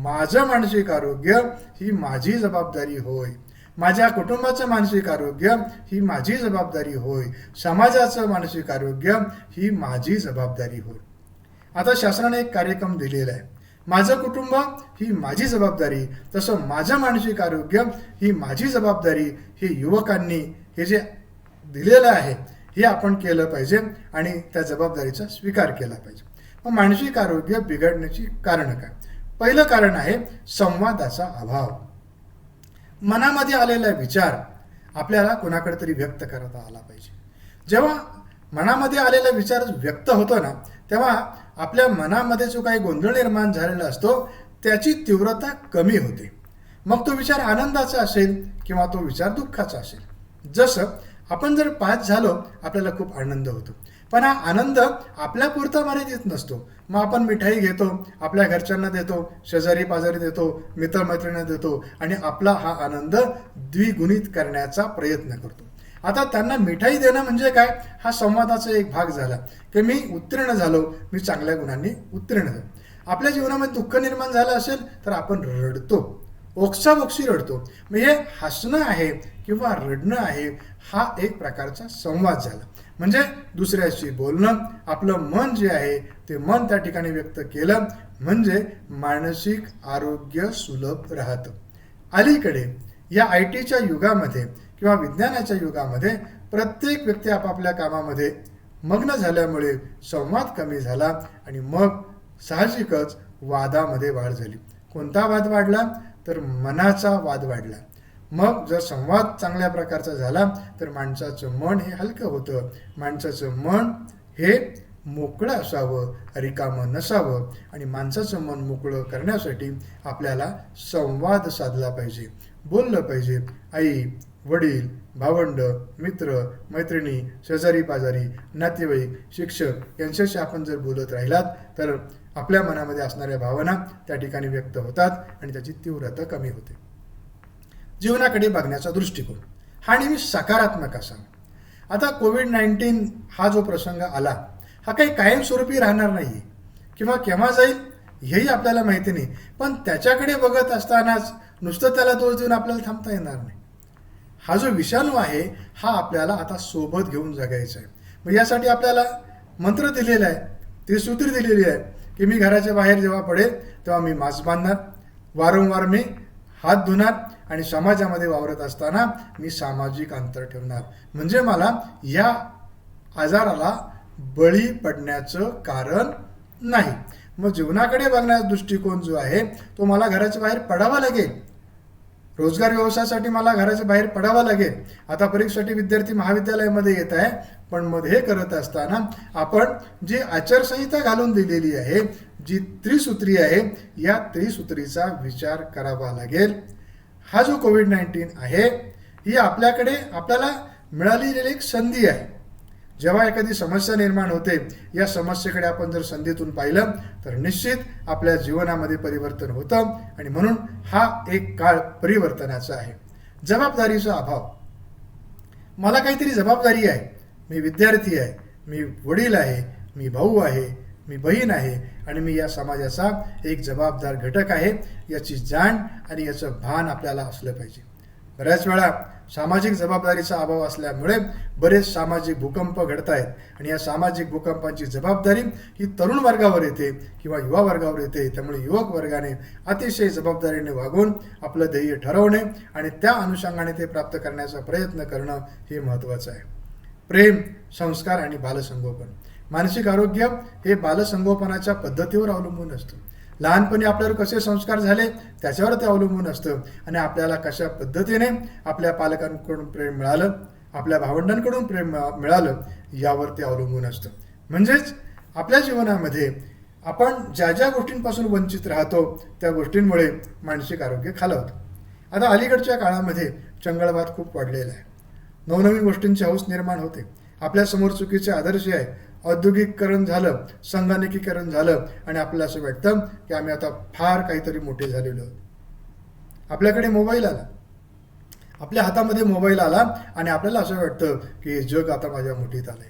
माझं मानसिक आरोग्य ही माझी जबाबदारी होय, माझ्या कुटुंबाचं मानसिक आरोग्य ही माझी जबाबदारी होय, समाजाचं मानसिक आरोग्य ही माझी जबाबदारी होय. आता शासनाने एक कार्यक्रम दिलेला आहे. माझं कुटुंब ही माझी जबाबदारी, तसं माझं मानसिक आरोग्य ही माझी जबाबदारी, हे युवकांनी हे जे दिलेलं आहे हे आपण केलं पाहिजे आणि त्या जबाबदारीचा स्वीकार केला पाहिजे. मग मानसिक आरोग्य बिघडण्याची कारणं काय? पहिलं कारण आहे संवादाचा अभाव. मनामध्ये आलेला विचार आपल्याला कोणाकडे तरी व्यक्त करता आला पाहिजे. जेव्हा मनामध्ये आलेला विचार व्यक्त होतो ना, तेव्हा आपल्या मनामध्ये जो काही गोंधळ निर्माण झालेला असतो त्याची तीव्रता कमी होते. मग तो विचार आनंदाचा असेल किंवा तो विचार दुःखाचा असेल. जसं आपण जर पास झालो आपल्याला खूप आनंद होतो, पण हा आनंद आपल्यापुरता मर्यादित नसतो. मग आपण मिठाई घेतो, आपल्या घरच्यांना देतो, शेजारी पाजारी देतो, मित्रमैत्रिणींना देतो आणि आपला हा आनंद द्विगुणित करण्याचा प्रयत्न करतो. आता त्यांना मिठाई देणं म्हणजे काय? हा संवादाचा एक भाग झाला की मी उत्तीर्ण झालो, मी चांगल्या गुणांनी उत्तीर्ण झालो. आपल्या जीवनामध्ये दुःख निर्माण झालं असेल तर आपण रडतो, ओक्साबोक्शी रडतो. म्हणजे हसणं आहे किंवा रडणं आहे हा एक प्रकारचा संवाद झाला. म्हणजे दुसऱ्याशी बोलणं, आपलं मन जे आहे ते मन त्या ठिकाणी व्यक्त केलं म्हणजे मानसिक आरोग्य सुलभ राहतं. अलीकडे या IT च्या युगामध्ये किंवा विज्ञानाच्या युगामध्ये प्रत्येक व्यक्ती आपापल्या कामामध्ये मग्न झाल्यामुळे संवाद कमी झाला आणि मग साहजिकच वादामध्ये वाढ झाली. कोणता वाद वाढला? तर मनाचा वाद वाढला. मग जर संवाद चांगल्या प्रकारचा झाला तर माणसाचं मन हे हलकं होतं. माणसाचं मन हे मोकळं असावं, रिकामं नसावं आणि माणसाचं मन मोकळं करण्यासाठी आपल्याला संवाद साधला पाहिजे, बोललं पाहिजे. आई, वडील, भावंड, मित्र, मैत्रिणी, शेजारी पाजारी, नातेवाईक, शिक्षक यांच्याशी आपण जर बोलत राहिलात तर आपल्या मनामध्ये असणाऱ्या भावना त्या ठिकाणी व्यक्त होतात आणि त्याची तीव्रता कमी होते. जीवनाकडे बघण्याचा दृष्टिकोन हा नेहमी सकारात्मक असावा. आता कोविड-19 हा जो प्रसंग आला हा काही कायमस्वरूपी राहणार नाही किंवा केव्हा जाईल हेही आपल्याला माहिती नाही, पण त्याच्याकडे बघत असतानाच नुसतं त्याला दोष देऊन आपल्याला थांबता येणार नाही. हा जो विषाणू आहे हा आपल्याला आता सोबत घेऊन जगायचा आहे. मग यासाठी आपल्याला मंत्र दिलेला आहे, त्रिसूत्री दिलेली आहे की मी घराच्या बाहेर जेव्हा पडेल तेव्हा मी मास्क बांधणार, वारंवार मी हात धुणार आणि समाजामध्ये वावरत असताना मी सामाजिक अंतर ठेवणार. म्हणजे मला या आजाराला बळी पडण्याचं कारण नाही. मग जीवनाकडे बघण्याचा दृष्टिकोन जो आहे तो मला घराच्या बाहेर पडावा लागेल. रोजगार व्यवसायासाठी मला घराच्या बाहेर पडावं लागेल. आता परीक्षेसाठी विद्यार्थी महाविद्यालयामध्ये येत आहे, पण मग हे करत असताना आपण जी आचारसंहिता घालून दिलेली आहे, जी त्रिसूत्री आहे, या त्रिसूत्रीचा विचार करावा लागेल. हा जो कोविड-19 आहे ही आपल्याला मिळालेली एक संधी आहे. जेव्हा एखादी समस्या निर्माण होते या समस्येकडे आपण जर संधीतून पाहिलं तर निश्चित आपल्या जीवनामध्ये परिवर्तन होतं आणि म्हणून हा एक काळ परिवर्तनाचा आहे. जबाबदारीचा अभाव. मला काहीतरी जबाबदारी आहे, मी विद्यार्थी आहे, मी वडील आहे, मी भाऊ आहे, मी बहीण आहे आणि मी या समाजाचा एक जबाबदार घटक आहे याची जाण आणि याचं भान आपल्याला असलं पाहिजे. बऱ्याच वेळा सामाजिक जबाबदारीचा अभाव असल्यामुळे बरेच सामाजिक भूकंप घडत आहेत आणि या सामाजिक भूकंपांची जबाबदारी ही तरुण वर्गावर येते किंवा युवा वर्गावर येते. त्यामुळे युवक वर्गाने अतिशय जबाबदारीने वागून आपलं ध्येय ठरवणे आणि त्या अनुषंगाने ते प्राप्त करण्याचा प्रयत्न करणं हे महत्त्वाचं आहे. प्रेम, संस्कार आणि बालसंगोपन. मानसिक आरोग्य हे बालसंगोपनाच्या पद्धतीवर अवलंबून असतं. लहानपणी आपल्यावर कसे संस्कार झाले त्याच्यावर ते अवलंबून असतं आणि आपल्याला कशा पद्धतीने आपल्या पालकांकडून प्रेम मिळालं, आपल्या भावंडांकडून प्रेम मिळालं यावर ते अवलंबून असतं. म्हणजेच आपल्या जीवनामध्ये आपण ज्या ज्या गोष्टींपासून वंचित राहतो त्या गोष्टींमुळे मानसिक आरोग्य खालावतं. आता अलीकडच्या काळामध्ये चंगळवाद खूप वाढलेला आहे. नवनवीन गोष्टींची हौस निर्माण होते. आपल्यासमोर चुकीचे आदर्श आहे, औद्योगिकीकरण झालं, संगणकीकरण झालं आणि आपल्याला असं वाटतं की आम्ही आता फार काहीतरी मोठे झालेलो आहोत. आपल्याकडे मोबाईल आला, आपल्या हातामध्ये मोबाईल आला आणि आपल्याला असं वाटतं की जग आता माझ्या मुठीत आलंय.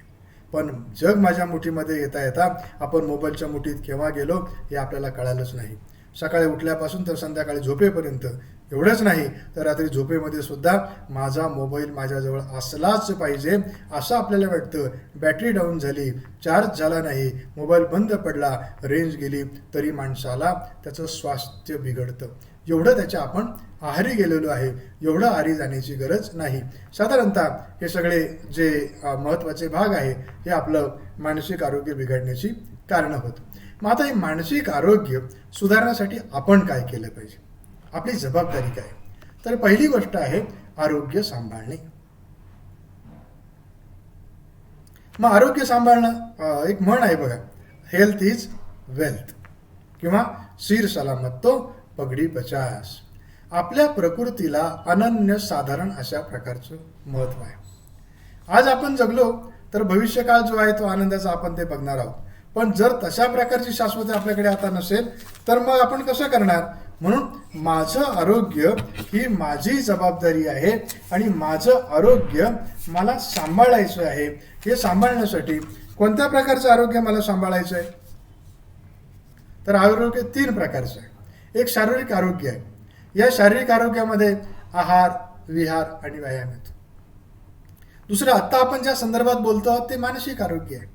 पण जग माझ्या मुठीमध्ये येता येता आपण मोबाईलच्या मुठीत केव्हा गेलो हे आपल्याला कळालंच नाही. सकाळी उठल्यापासून तर संध्याकाळी झोपेपर्यंत एवढंच नाही तर रात्री झोपेमध्ये सुद्धा माझा मोबाईल माझ्याजवळ असलाच पाहिजे असं आपल्याला वाटतं. बॅटरी डाऊन झाली, चार्ज झाला नाही, मोबाईल बंद पडला, रेंज गेली तरी माणसाला त्याचं स्वास्थ्य बिघडतं. एवढं त्याच्या आपण आहारी गेलेलो आहे. एवढं आहारी जाण्याची गरज नाही. साधारणतः हे सगळे जे महत्त्वाचे भाग आहे हे आपलं मानसिक आरोग्य बिघडण्याची कारणं होत. मग आता हे मानसिक आरोग्य सुधारण्यासाठी आपण काय केलं पाहिजे, आपली जबाबदारी काय? तर पहिली गोष्ट आहे आरोग्य सांभाळणे. मग आरोग्य सांभाळणं एक म्हण आहे बघा, हेल्थ इज वेल्थ किंवा सिर सलामत तो पगडी पचास. आपल्या प्रकृतीला अनन्य साधारण अशा प्रकारचं महत्त्व आहे. आज आपण जगलो तर भविष्यकाळ जो आहे तो आनंदाचा आपण ते बघणार आहोत. पण जर तशा प्रकारची शाश्वती आपल्याकडे आता नसेल तर मग आपण कसं करणार? म्हणून माझं आरोग्य ही माझी जबाबदारी आहे आणि माझं आरोग्य मला सांभाळायचं आहे. हे सांभाळण्यासाठी कोणत्या प्रकारचं आरोग्य मला सांभाळायचं आहे? तर आरोग्य 3 प्रकारचं आहे. एक शारीरिक आरोग्य आहे. या शारीरिक आरोग्यामध्ये आहार, विहार आणि व्यायाम येतो. दुसरं आत्ता आपण ज्या संदर्भात बोलतो आहोत ते मानसिक आरोग्य आहे.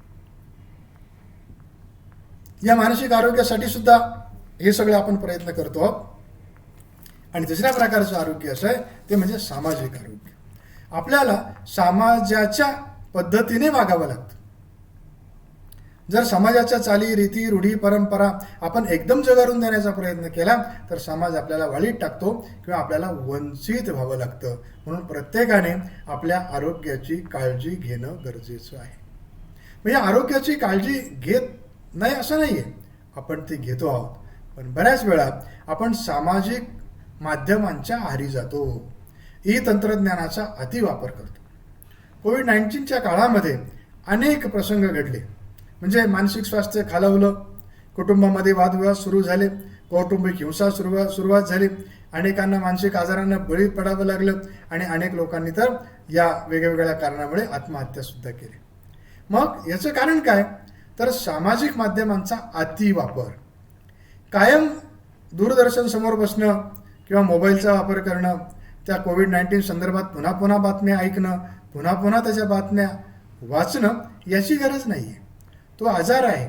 या मानसिक आरोग्यासाठी सुद्धा हे सगळे आपण प्रयत्न करतो आहोत. आणि तिसऱ्या प्रकारचं आरोग्य असं आहे ते म्हणजे सामाजिक आरोग्य. आपल्याला समाजाच्या पद्धतीने वागावं लागतं. जर समाजाच्या चाली, रीती, रूढी, परंपरा आपण एकदम जगारून देण्याचा प्रयत्न केला तर समाज आपल्याला वाळीत टाकतो किंवा आपल्याला वंचित व्हावं लागतं. म्हणून प्रत्येकाने आपल्या आरोग्याची काळजी घेणं गरजेचं आहे. म्हणजे आरोग्याची काळजी घेत नाही असं नाही आहे, आपण ती घेतो आहोत. पण बऱ्याच वेळा आपण सामाजिक माध्यमांच्या आहारी जातो, ई तंत्रज्ञानाचा अतिवापर करतो. कोविड-19च्या काळामध्ये अनेक प्रसंग घडले. म्हणजे मानसिक स्वास्थ्य खालावलं, कुटुंबामध्ये वादविवाद सुरू झाले, कौटुंबिक हिंसा सुरुवात झाली, अनेकांना मानसिक आजारांना बळी पडावं लागलं आणि अनेक लोकांनी तर या वेगवेगळ्या कारणामुळे आत्महत्यासुद्धा केली. मग याचं कारण काय? तर सामाजिक माध्यमांचा अतिवापर. कायम दूरदर्शन समोर बसणं किंवा मोबाईलचा वापर करणं, त्या कोविड-19 संदर्भात पुन्हा पुन्हा बातम्या ऐकणं, पुन्हा पुन्हा त्याच्या बातम्या वाचणं याची गरज नाही आहे. तो आजार आहे,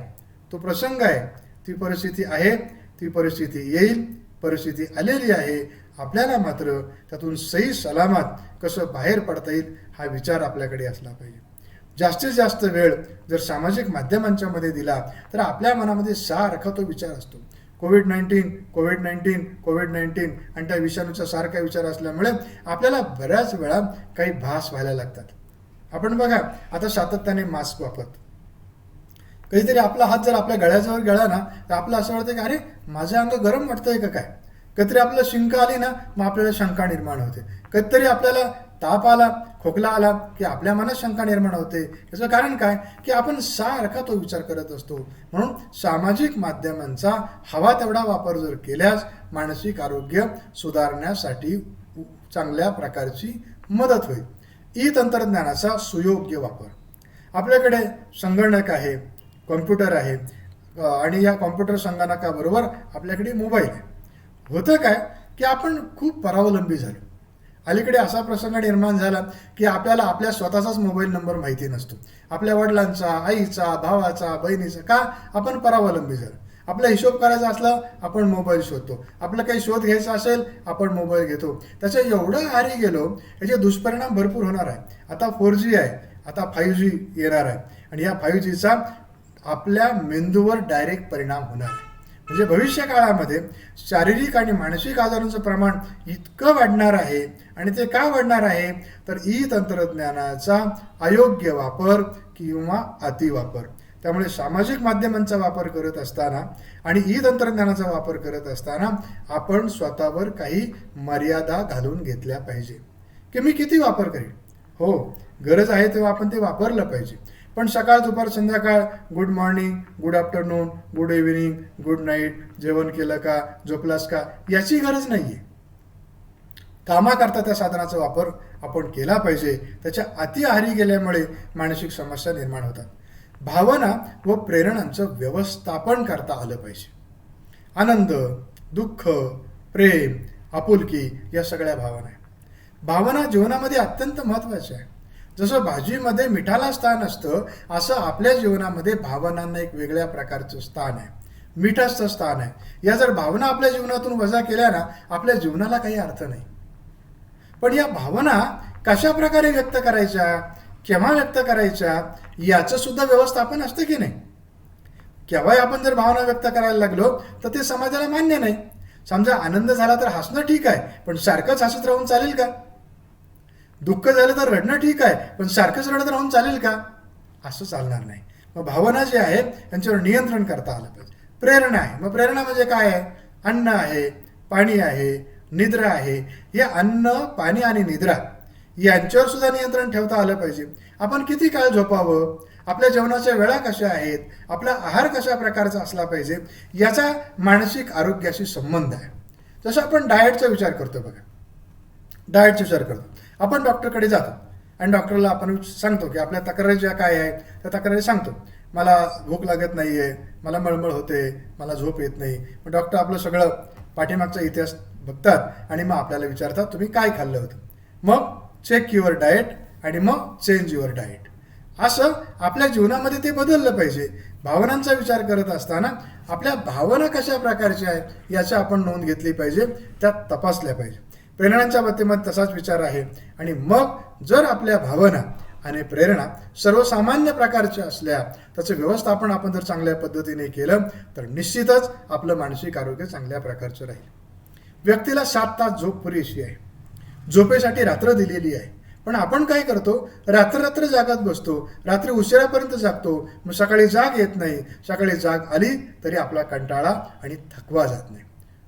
तो प्रसंग आहे, ती परिस्थिती आहे, ती परिस्थिती येईल, परिस्थिती आलेली आहे. आपल्याला मात्र त्यातून सही सलामत कसं बाहेर पडता येईल हा विचार आपल्याकडे असला पाहिजे. जास्तीत जास्त वेळ जर सामाजिक माध्यमांच्या मध्ये दिला तर आपल्या मनामध्ये सारखा तो विचार असतो, कोविड-19 आणि त्या विषाणूचा सारखा विचार असल्यामुळे आपल्याला बऱ्याच वेळा काही भास व्हायला लागतात. आपण बघा आता सातत्याने मास्क वापरतो. कधीतरी आपला हात जर आपल्या गळ्याजवळ गेला ना तर आपलं असं वाटतं की अरे माझं अंग गरम वाटतंय का काय? कधीतरी आपल्याला शिंक आली ना मग आपल्याला शंका निर्माण होते. कधीतरी आपल्याला ताप आला, खोकला आला की आपल्या मनात शंका निर्माण होते. याचं कारण काय? की आपण सारखा तो विचार करत असतो. म्हणून सामाजिक माध्यमांचा हवा तेवढा वापर जर केल्यास मानसिक आरोग्य सुधारण्यासाठी चांगल्या प्रकारची मदत होईल. ई तंत्रज्ञानाचा सुयोग्य वापर. आपल्याकडे संगणक आहे, कॉम्प्युटर आहे आणि या कॉम्प्युटर संगणकाबरोबर आपल्याकडे मोबाईल आहे. होतं काय की आपण खूप परावलंबी झालो. अलीकडे असा प्रसंग निर्माण झाला की आपल्याला आपल्या स्वतःचाच मोबाईल नंबर माहिती नसतो, आपल्या वडिलांचा, आईचा, भावाचा, बहिणीचा. का? आपण परावलंबी झालो. आपला हिशोब करायचा असला आपण मोबाईल शोधतो, आपला काही शोध घ्यायचा असेल आपण मोबाईल घेतो. त्याच्या एवढं आहारी गेलो याचे दुष्परिणाम भरपूर होणार आहे. आता 4G आहे, आता 5G येणार आहे आणि या 5Gचा आपल्या मेंदूवर डायरेक्ट परिणाम होणार आहे. म्हणजे भविष्य काळामध्ये शारीरिक आणि मानसिक आजारांचं प्रमाण इतकं वाढणार आहे. आणि ते का वाढणार आहे? तर ई तंत्रज्ञानाचा अयोग्य वापर किंवा अतिवापर. त्यामुळे सामाजिक माध्यमांचा वापर करत असताना आणि ई तंत्रज्ञानाचा वापर करत असताना आपण स्वतःवर काही मर्यादा घालून घेतल्या पाहिजे. की मी किती वापर करेन? हो, गरज आहे तेव्हा आपण ते वापरलं पाहिजे. पण सकाळ, दुपार, संध्याकाळ good morning, good afternoon, good evening, good night, जेवण केलं का, झोपलास का, याची गरज नाही आहे. कामाकरता त्या साधनाचा वापर आपण केला पाहिजे. त्याच्या अति आहारी गेल्यामुळे मानसिक समस्या निर्माण होतात. भावना व प्रेरणांचं व्यवस्थापन करता आलं पाहिजे. आनंद, दुःख, प्रेम आपुलकी या सगळ्या भावना आहे. भावना जीवनामध्ये अत्यंत महत्त्वाच्या आहे. जसं भाजीमध्ये मिठाला स्थान असतं, असं आपल्या जीवनामध्ये भावनांना एक वेगळ्या प्रकारचं स्थान आहे, मिठाचं स्थान आहे. या जर भावना आपल्या जीवनातून वजा केल्या ना, आपल्या जीवनाला काही अर्थ नाही. पण या भावना कशा प्रकारे व्यक्त करायच्या, केव्हा व्यक्त करायच्या, याचं सुद्धा व्यवस्थापन असतं की नाही. केव्हाही आपण जर भावना व्यक्त करायला लागलो तर ते समाजाला मान्य नाही. समजा आनंद झाला तर हसणं ठीक आहे, पण सारखंच हसत राहून चालेल का? दुःख झालं तर रडणं ठीक आहे, पण सारखंच रडत राहून चालेल का? असं चालणार नाही. मग भावना जे आहे त्यांच्यावर नियंत्रण करता आलं पाहिजे. प्रेरणा आहे. मग प्रेरणा म्हणजे काय आहे? अन्न आहे, पाणी आहे, निद्रा आहे. या अन्न, पाणी आणि निद्रा यांच्यावर सुद्धा नियंत्रण ठेवता आलं पाहिजे. आपण किती काळ झोपावं, आपल्या जेवणाच्या वेळा कशा आहेत, आपला आहार कशा प्रकारचा असला पाहिजे, याचा मानसिक आरोग्याशी संबंध आहे. जसं आपण डाएटचा विचार करतो बघा, डाएटचा विचार करतो. आपण डॉक्टरकडे जातो आणि डॉक्टरला आपण सांगतो की आपल्या तक्रारी ज्या काय आहेत त्या तक्रारी सांगतो. मला भूक लागत नाही आहे, मला मळमळ होते, मला झोप येत नाही. मग डॉक्टर आपलं सगळं पाठीमागचा इतिहास बघतात आणि मग आपल्याला विचारतात तुम्ही काय खाल्लं होतं. मग चेक युअर डाएट आणि मग चेंज युअर डाएट. असं आपल्या जीवनामध्ये ते बदललं पाहिजे. भावनांचा विचार करत असताना आपल्या भावना कशा प्रकारच्या आहेत याची आपण नोंद घेतली पाहिजे, त्यात तपासल्या पाहिजे. प्रेरणांच्या बाबतीमध्ये तसाच विचार आहे. आणि मग जर आपल्या भावना आणि प्रेरणा सर्वसामान्य प्रकारच्या असल्या, त्याचं व्यवस्थापन आपण जर चांगल्या पद्धतीने केलं तर निश्चितच आपलं मानसिक आरोग्य चांगल्या प्रकारचं राहील. व्यक्तीला 7 तास झोप पुरेशी आहे, झोपेसाठी रात्र दिलेली आहे. पण आपण काय करतो, रात्र जागत बसतो, रात्री उशिरापर्यंत जागतो, मग सकाळी जाग येत नाही. सकाळी जाग आली तरी आपला कंटाळा आणि थकवा जात नाही.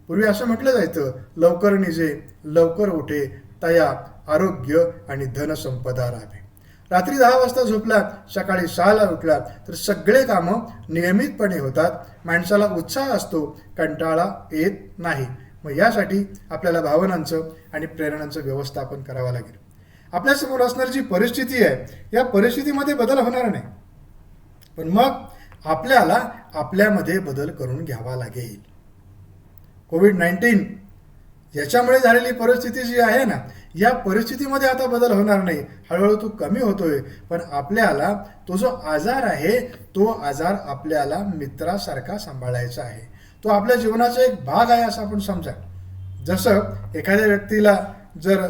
पूर्वी असं म्हटलं जायचं, लवकर निजे लवकर उठे, तया आरोग्य आणि धनसंपदा राहावे. रात्री 10 वाजता झोपला, सकाळी 6ला उठला तर सगळे कामं नियमितपणे होतात, माणसाला उत्साह असतो, कंटाळा येत नाही. मग यासाठी आपल्याला भावनांचं आणि प्रेरणांचं व्यवस्थापन करावं लागेल. आपल्यासमोर असणारी जी परिस्थिती आहे, या परिस्थितीमध्ये बदल होणार नाही, पण मग आपल्याला आपल्यामध्ये बदल करून घ्यावा लागेल. कोविड-19 याच्यामुळे झालेली परिस्थिती जी आहे ना, या परिस्थितीमध्ये आता बदल होणार नाही, हळूहळू तो कमी होतोय. पण आपल्याला तो जो आजार आहे, तो आजार आपल्याला मित्रासारखा सांभाळायचा आहे. तो आपल्या जीवनाचा एक भाग आहे असं आपण समजा. जसं एखाद्या व्यक्तीला जर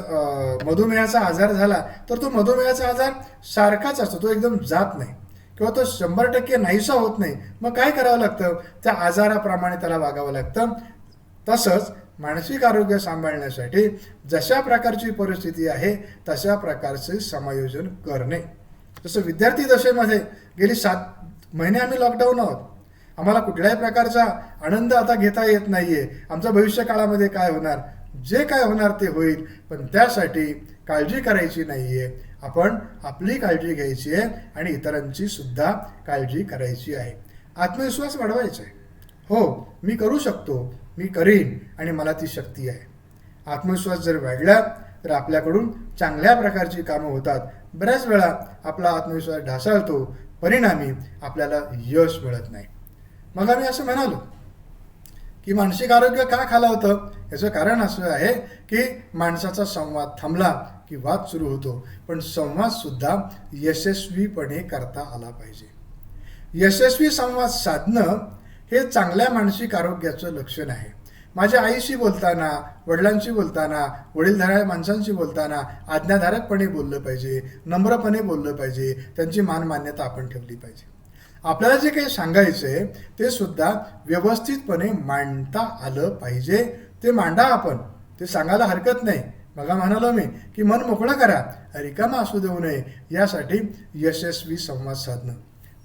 मधुमेहाचा आजार झाला तर तो मधुमेहाचा आजार सारखाच असतो, तो एकदम जात नाही किंवा तो 100% नाहीसा होत नाही. मग काय करावं लागतं, त्या आजाराप्रमाणे त्याला वागावं लागतं. तसंच मानसिक आरोग्य सांभाळण्यासाठी जशा प्रकारची परिस्थिती आहे तशा प्रकारचे समायोजन करणे. जसं विद्यार्थी दशेमध्ये गेली 7 महिने आम्ही लॉकडाऊन आहोत, आम्हाला कुठल्याही प्रकारचा आनंद आता घेता येत नाहीये. आमच्या भविष्य काळामध्ये काय होणार, जे काय होणार ते होईल, पण त्यासाठी काळजी करायची नाहीये. आपण आपली काळजी घ्यायची आहे आणि इतरांची सुद्धा काळजी करायची आहे. आत्मविश्वास वाढवायचा आहे. हो, मी करू शकतो, मी करीन आणि मला ती शक्ती आहे. आत्मविश्वास जर वाढला तर आपल्याकडून चांगल्या प्रकारची कामं होतात. बऱ्याच वेळा आपला आत्मविश्वास ढासळतो, परिणामी आपल्याला यश मिळत नाही. मग आम्ही असं म्हणालो की मानसिक आरोग्य का खालावतं, याचं कारण असं आहे की माणसाचा संवाद थांबला की वाद सुरू होतो. पण संवाद सुद्धा यशस्वीपणे करता आला पाहिजे. यशस्वी संवाद साधणं हे चांगल्या मानसिक आरोग्याचं लक्षण आहे. माझ्या आईशी बोलताना, वडिलांशी बोलताना, वडीलधाऱ्या माणसांशी बोलताना आज्ञाधारकपणे बोललं पाहिजे, नम्रपणे बोललं पाहिजे, त्यांची मानमान्यता आपण ठेवली पाहिजे. आपल्याला जे काही सांगायचं आहे ते सुद्धा व्यवस्थितपणे मांडता आलं पाहिजे. ते मांडा आपण, ते सांगायला हरकत नाही. बघा म्हणालो मी की मन मोकळं करा, रिकामा असू देऊ नये. यासाठी यशस्वी संवाद साधणं.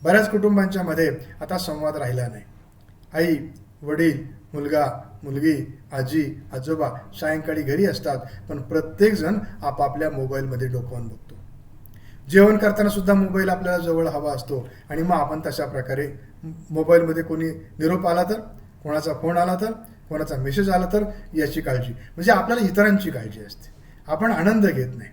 बऱ्याच कुटुंबांच्या मध्ये आता संवाद राहिला नाही. आई, वडील, मुलगा, मुलगी, आजी, आजोबा सायंकाळी घरी असतात, पण प्रत्येकजण आपापल्या मोबाईलमध्ये डोकावून बघतो. जेवण करताना सुद्धा मोबाईल आपल्याला जवळ हवा असतो आणि मग आपण तशा प्रकारे मोबाईलमध्ये कोणी निरोप आला तर, कोणाचा फोन आला तर, कोणाचा मेसेज आला तर याची काळजी, म्हणजे आपल्याला इतरांची काळजी असते. आपण आनंद घेत नाही.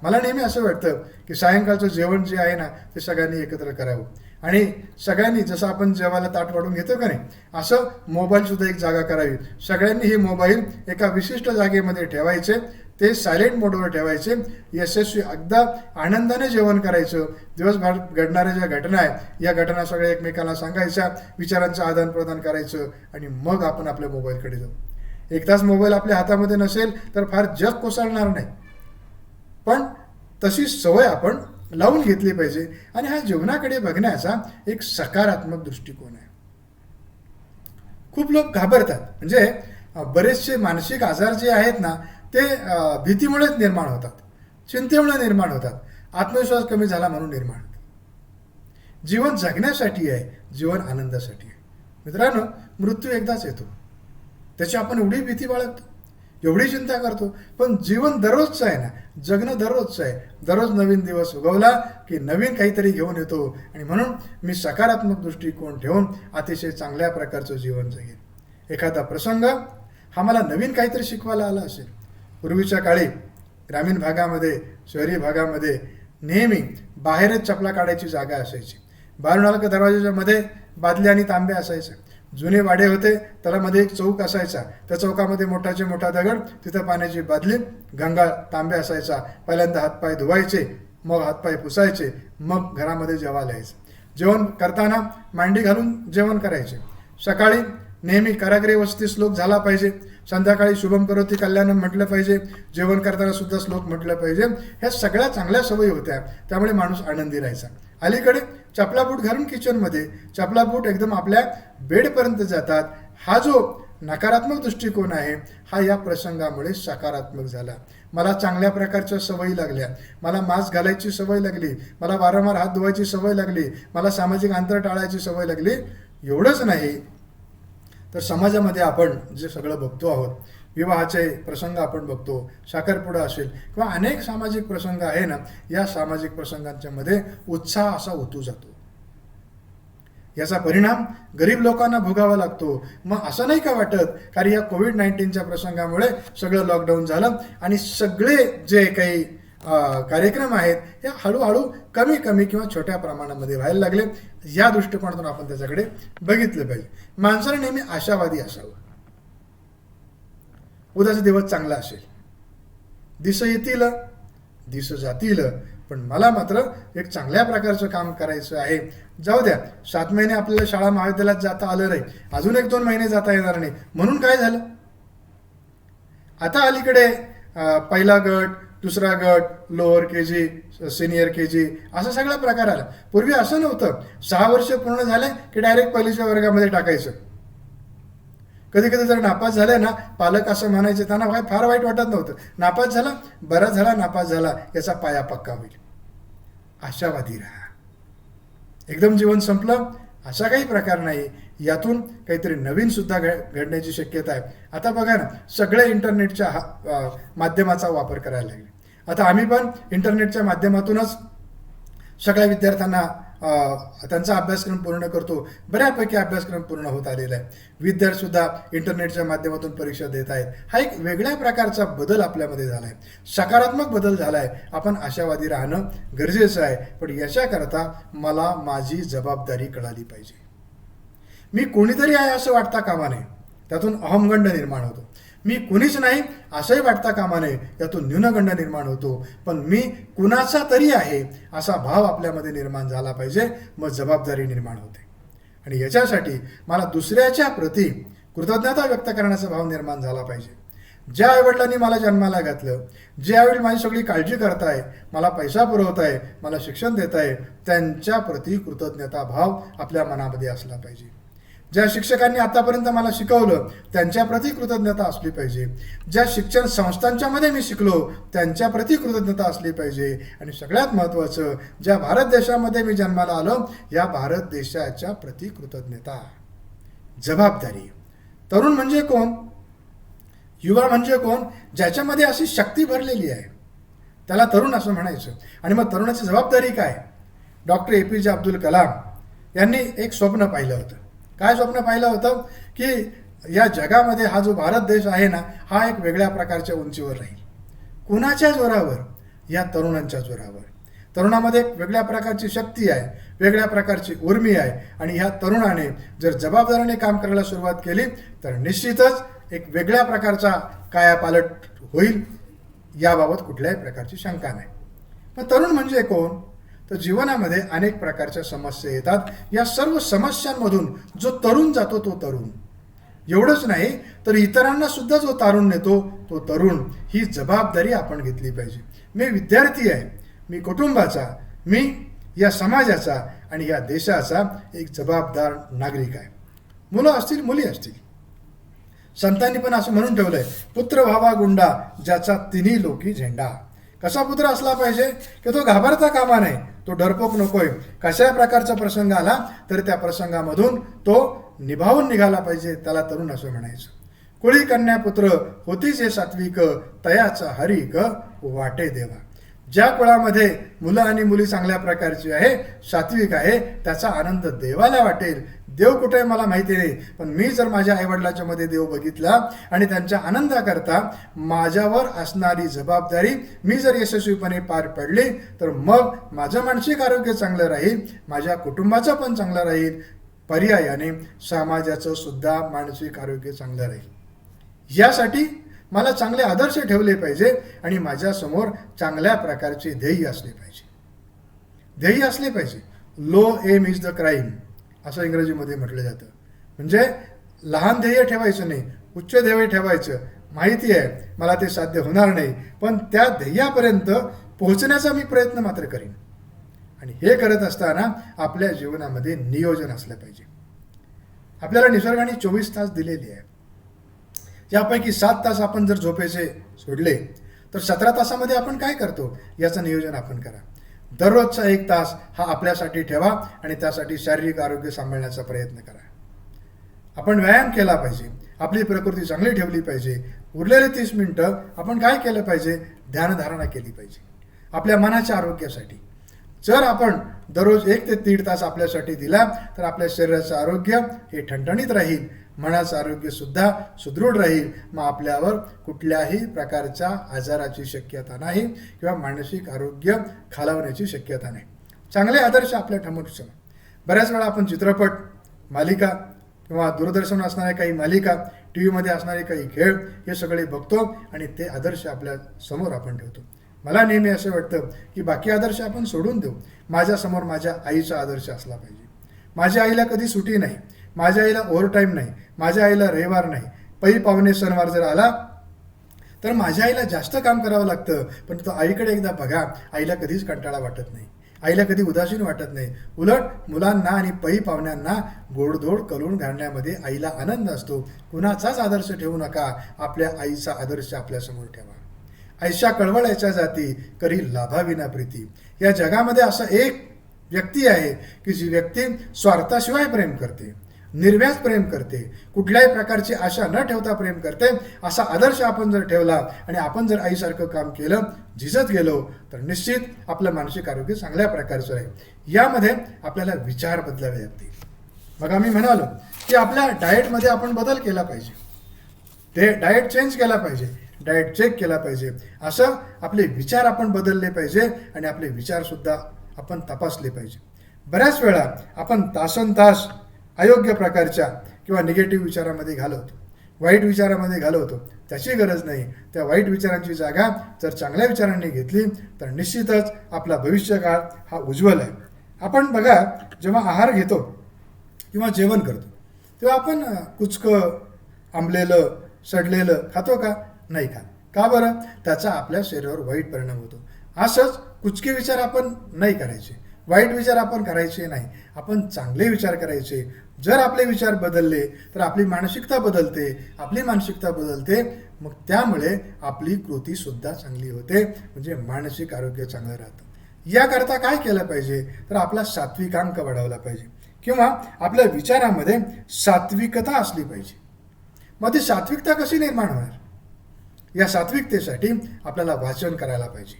मला नेहमी असं वाटतं की सायंकाळचं जेवण जे आहे ना ते सगळ्यांनी एकत्र करावं. आणि सगळ्यांनी जसं आपण जेवायला ताट वाढून घेतो का नाही, असं मोबाईलसुद्धा एक जागा करावी. सगळ्यांनी हे मोबाईल एका विशिष्ट जागेमध्ये ठेवायचे, ते सायलेंट मोडवर ठेवायचे, यशस्वी अगदा आनंदाने जेवण करायचं. दिवसभर घडणाऱ्या ज्या घटना आहेत या घटना सगळ्या एकमेकांना सांगायच्या, विचारांचं आदान प्रदान करायचं आणि मग आपण आपल्या मोबाईलकडे जाऊ. एकदाच मोबाईल आपल्या हातामध्ये नसेल तर फार जग कोसळणार नाही, पण तशी सवय आपण लावून घेतली पाहिजे. आणि हा जीवनाकडे बघण्याचा एक सकारात्मक दृष्टिकोन आहे. खूप लोक घाबरतात, म्हणजे बरेचसे मानसिक आजार जे आहेत ना ते भीतीमुळेच निर्माण होतात, चिंतेमुळे निर्माण होतात, आत्मविश्वास कमी झाला म्हणून निर्माण होतात. जीवन जगण्यासाठी आहे, जीवन आनंदासाठी आहे. मित्रांनो, मृत्यू एकदाच येतो, त्याची आपण एवढी भीती बाळगतो, एवढी चिंता करतो, पण जीवन दररोजचं आहे ना, जगणं दररोजचं आहे. दररोज नवीन दिवस उगवला की नवीन काहीतरी घेऊन येतो. आणि म्हणून मी सकारात्मक दृष्टिकोन ठेवून अतिशय चांगल्या प्रकारचं जीवन जगेन. एखादा प्रसंग हा मला नवीन काहीतरी शिकवायला आला असेल. पूर्वीच्या काळी ग्रामीण भागामध्ये, शहरी भागामध्ये नेहमी बाहेरच चपला काढायची जागा असायची. बाहेरून का दरवाजाच्या मध्ये बादली आणि तांबे असायचे. जुने वाडे होते, त्याला मध्ये एक चौक असायचा, त्या चौकामध्ये मोठाचे मोठा दगड, तिथं पाण्याची बादली, गंगाळ, तांबे असायचा. पहिल्यांदा हातपाय धुवायचे, मग हातपाय पुसायचे, मग घरामध्ये जेवायला यायचे. जेवण करताना मांडी घालून जेवण करायचे. सकाळी नेहमी कराग्रे वसती श्लोक झाला पाहिजे, संध्याकाळी शुभम करोती कल्याणम म्हटलं पाहिजे, जेवण करताना सुद्धा श्लोक म्हटलं पाहिजे. ह्या सगळ्या चांगल्या सवयी होत्या, त्यामुळे माणूस आनंदी राहायचा. अलीकडे चपला बूट घालून किचनमध्ये, चपला बूट एकदम आपल्या बेडपर्यंत जातात. हा जो नकारात्मक दृष्टिकोन आहे हा या प्रसंगामुळे सकारात्मक झाला. मला चांगल्या प्रकारच्या सवयी लागल्या, मला मास्क घालायची सवय लागली, मला वारंवार हात धुवायची सवय लागली, मला सामाजिक अंतर टाळायची सवय लागली. एवढंच नाही तर समाजामध्ये आपण जे सगळं बघतो आहोत, विवाहाचे प्रसंग आपण बघतो, साखरपुडा असेल किंवा अनेक सामाजिक प्रसंग आहे ना, या सामाजिक प्रसंगांच्या मध्ये उत्साह असा ओतू जातो. याचा परिणाम गरीब लोकांना भोगावा लागतो. मग असं नाही का वाटत, कारण या कोविड-19च्या प्रसंगामुळे सगळं लॉकडाऊन झालं आणि सगळे जे काही कार्यक्रम आहेत हे हळूहळू कमी कमी किंवा छोट्या प्रमाणामध्ये व्हायला लागले. या दृष्टिकोनातून आपण त्याच्याकडे बघितलं पाहिजे. माणसाने नेहमी आशावादी असावं. उद्याचा दिवस चांगला असेल, दिस येतील दिस जातील, पण मला मात्र एक चांगल्या प्रकारचं काम करायचं आहे. जाऊ द्या, 7 महिने आपल्याला शाळा महाविद्यालयात जाता आलं नाही, अजून 1-2 महिने जाता येणार नाही, म्हणून काय झालं, आता अलीकडे पहिला गट, दुसरा गट, लोअर केजी, सिनियर केजी असा सगळा प्रकार आला. पूर्वी असं नव्हतं, 6 वर्ष पूर्ण झाले की डायरेक्ट पहिलीच्या वर्गामध्ये टाकायचं. कधी कधी जर नापास झाले ना, पालक असं म्हणायचे, त्यांना फार वाईट वाटत नव्हतं, नापास झाला, बरा झाला, नापास झाला, याचा पाया पक्का होईल. आशावादी राहा. एकदम जीवन संपलं असा काही प्रकार नाही, यातून काहीतरी नवीन सुद्धा घडण्याची शक्यता आहे. आता बघा ना, सगळे इंटरनेटच्या माध्यमाचा वापर करायला लागले. आता आम्ही पण इंटरनेटच्या माध्यमातूनच सगळ्या विद्यार्थ्यांना त्यांचा अभ्यासक्रम पूर्ण करतो. बऱ्यापैकी अभ्यासक्रम पूर्ण होत आलेला आहे. विद्यार्थीसुद्धा इंटरनेटच्या माध्यमातून परीक्षा देत आहेत. हा एक वेगळ्या प्रकारचा बदल आपल्यामध्ये झाला आहे, सकारात्मक बदल झाला आहे. आपण आशावादी राहणं गरजेचं आहे, पण याच्याकरता मला माझी जबाबदारी कळाली पाहिजे. मी कोणीतरी आहे असं वाटता कामा नये, त्यातून अहमगंड निर्माण होतो. मी कुणीच नाही असंही वाटता कामा नये, यातून न्यूनगंड निर्माण होतो. पण मी कुणाचा तरी आहे असा भाव आपल्यामध्ये निर्माण झाला पाहिजे, मग जबाबदारी निर्माण होते. आणि याच्यासाठी मला दुसऱ्याच्या प्रती कृतज्ञता व्यक्त करण्याचा भाव निर्माण झाला पाहिजे. ज्या आईवडिलांनी मला जन्माला घातलं, जे आईवडील माझी सगळी काळजी करताय, मला पैसा पुरवताय, मला शिक्षण देताय, त्यांच्या प्रती कृतज्ञता भाव आपल्या मनामध्ये असला पाहिजे. ज्या शिक्षकांनी आतापर्यंत मला शिकवलं त्यांच्या प्रती कृतज्ञता असली पाहिजे. ज्या शिक्षण संस्थांच्या मध्ये मी शिकलो त्यांच्या प्रती कृतज्ञता असली पाहिजे. आणि सगळ्यात महत्त्वाचं, ज्या भारत देशामध्ये मी जन्माला आलो या भारत देशाच्या प्रती कृतज्ञता, जबाबदारी. तरुण म्हणजे कोण, युवा म्हणजे कोण, ज्याच्यामध्ये अशी शक्ती भरलेली आहे त्याला तरुण असं म्हणायचं. आणि मग तरुणाची जबाबदारी काय? डॉक्टर APJ अब्दुल कलाम यांनी एक स्वप्न पाहिलं होतं. काय स्वप्न पाहिलं होतं की या जगामध्ये हा जो भारत देश आहे ना, हा एक वेगळ्या प्रकारच्या उंचीवर राहील. कुणाच्या जोरावर? या तरुणांच्या जोरावर. तरुणामध्ये एक वेगळ्या प्रकारची शक्ती आहे, वेगळ्या प्रकारची उर्मी आहे आणि ह्या तरुणाने जर जबाबदारीने काम करायला सुरुवात केली तर निश्चितच एक वेगळ्या प्रकारचा कायापालट होईल, याबाबत कुठल्याही प्रकारची शंका नाही. पण तरुण म्हणजे कोण? तर जीवनामध्ये अनेक प्रकारच्या समस्या येतात. या सर्व समस्यांमधून जो तरुण जातो तो तरुण, एवढंच नाही तर इतरांना सुद्धा जो तारून नेतो तो तरुण. ही जबाबदारी आपण घेतली पाहिजे. मी विद्यार्थी आहे, मी कुटुंबाचा, मी या समाजाचा आणि या देशाचा एक जबाबदार नागरिक आहे. मुलं असतील, मुली असतील. संतांनी पण असं म्हणून ठेवलंय, पुत्र व्हावा गुंडा ज्याचा तिन्ही लोकी झेंडा. कसा पुत्र असला पाहिजे की तो घाबरता कामा नाही, तो डरपोक नकोय. कशा प्रकारचा प्रसंग आला तर त्या प्रसंगामधून तो निभावून निघाला पाहिजे, त्याला तरुण असं म्हणायचं. कुळी कन्या पुत्र होतीच हे सात्विक, तयाचा हरी ग वाटे देवा. ज्या कुळामध्ये मुलं आणि मुली चांगल्या प्रकारची आहे, सात्विक आहे, त्याचा आनंद देवाला वाटेल. देव कुठे आहे मला माहिती नाही, पण मी जर माझ्या आईवडिलाच्या मध्ये देव बघितला आणि त्यांच्या आनंदाकरता माझ्यावर असणारी जबाबदारी मी जर यशस्वीपणे पार पडली तर मग माझं मानसिक आरोग्य चांगलं राहील, माझ्या कुटुंबाचं पण चांगलं राहील, पर्यायाने समाजाचं सुद्धा मानसिक आरोग्य चांगलं राहील. यासाठी मला चांगले आदर्श ठेवले पाहिजे आणि माझ्यासमोर चांगल्या प्रकारचे ध्येय असले पाहिजे. ध्येय असले पाहिजे. Low aim is the crime असं इंग्रजीमध्ये म्हटलं जातं. म्हणजे लहान ध्येय ठेवायचं नाही, उच्च ध्येय ठेवायचं. माहिती आहे मला ते साध्य होणार नाही, पण त्या ध्येयापर्यंत पोहोचण्याचा मी प्रयत्न मात्र करीन. आणि हे करत असताना आपल्या जीवनामध्ये नियोजन असलं पाहिजे. आपल्याला निसर्गाने 24 तास दिलेले आहे. यापैकी 7 तास आपण जर झोपेचे सोडले तर 17 तासामध्ये आपण काय करतो याचं नियोजन आपण करा. दररोजचा 1 तास हा आपल्यासाठी ठेवा आणि त्यासाठी शारीरिक आरोग्य सांभाळण्याचा प्रयत्न करा. आपण व्यायाम केला पाहिजे, आपली प्रकृती चांगली ठेवली पाहिजे. उरलेले 30 मिनिटं आपण काय केलं पाहिजे? ध्यानधारणा केली पाहिजे आपल्या मनाच्या आरोग्यासाठी. जर आपण दररोज 1 ते 1.5 तास आपल्यासाठी दिला तर आपल्या शरीराचं आरोग्य हे ठणठणीत राहील, मनाचं आरोग्य सुद्धा सुदृढ राहील. मग आपल्यावर कुठल्याही प्रकारच्या आजाराची शक्यता नाही किंवा मानसिक आरोग्य खालावण्याची शक्यता नाही. चांगले आदर्श आपल्या ठमक. बऱ्याच वेळा आपण चित्रपट, मालिका किंवा दूरदर्शनवर असणाऱ्या काही मालिका, टी व्हीमध्ये असणारे काही खेळ हे सगळे बघतो आणि ते आदर्श आपल्या समोर आपण ठेवतो. मला नेहमी असं वाटतं की बाकी आदर्श आपण सोडून देऊ. माझ्यासमोर माझ्या आईचा आदर्श असला पाहिजे. माझ्या आईला कधी सुटी नाही, माझ्या आईला ओव्हरटाईम नाही, माझ्या आईला रविवार नाही. पै पाहुणे सणवार जर आला तर माझ्या आईला जास्त काम करावं लागतं, पण तो आईकडे एकदा बघा, आईला कधीच कंटाळा वाटत नाही, आईला कधी उदासीन वाटत नाही. उलट मुलांना आणि पै पाहुण्यांना गोडधोड करून घालण्यामध्ये आईला आनंद असतो. कुणाचाच आदर्श ठेवू नका, आपल्या आईचा आदर्श आपल्यासमोर ठेवा. ऐशा कळवळायच्या जाती करी लाभाविना प्रीती. या जगामध्ये असं एक व्यक्ती आहे की जी व्यक्ती स्वार्थाशिवाय प्रेम करते, निर्व्याज प्रेम करते, कुठल्याही प्रकारची आशा न ठेवता प्रेम करते. असा आदर्श आपण जर ठेवला आणि आपण जर आईसारखं काम केलं, झिजत गेलो तर निश्चित आपलं मानसिक आरोग्य चांगल्या प्रकारचं आहे. यामध्ये आपल्याला विचार बदलावे लागतील. मग आम्ही म्हणालो की आपल्या डाएटमध्ये आपण बदल केला पाहिजे, ते डाएट चेंज केला पाहिजे, डाएट चेक केला पाहिजे. असं आपले विचार आपण बदलले पाहिजे आणि आपले विचारसुद्धा आपण तपासले पाहिजे. बऱ्याच वेळा आपण तासनतास अयोग्य प्रकारच्या किंवा निगेटिव्ह विचारामध्ये घालवतो, वाईट विचारामध्ये घालवतो. त्याची गरज नाही. त्या वाईट विचारांची जागा जर चांगल्या विचारांनी घेतली तर निश्चितच आपला भविष्यकाळ हा उज्ज्वल आहे. आपण बघा, जेव्हा आहार घेतो किंवा जेवण करतो तेव्हा आपण कुचकं, आंबलेलं, सडलेलं खातो का? नाही खात. का बरं? त्याचा आपल्या शरीरावर वाईट परिणाम होतो. असंच कुचके विचार आपण नाही करायचे, वाईट विचार आपण करायचे नाही, आपण चांगले विचार करायचे. जर आपले विचार बदलले तर आपली मानसिकता बदलते, आपली मानसिकता बदलते, मग त्यामुळे आपली कृतीसुद्धा चांगली होते, म्हणजे मानसिक आरोग्य चांगलं राहतं. याकरता काय केलं पाहिजे तर आपला सात्विकांक वाढवला पाहिजे किंवा आपल्या विचारामध्ये सात्विकता असली पाहिजे. मग ती सात्विकता कशी निर्माण होणार? या सात्विकतेसाठी आपल्याला वाचन करायला पाहिजे.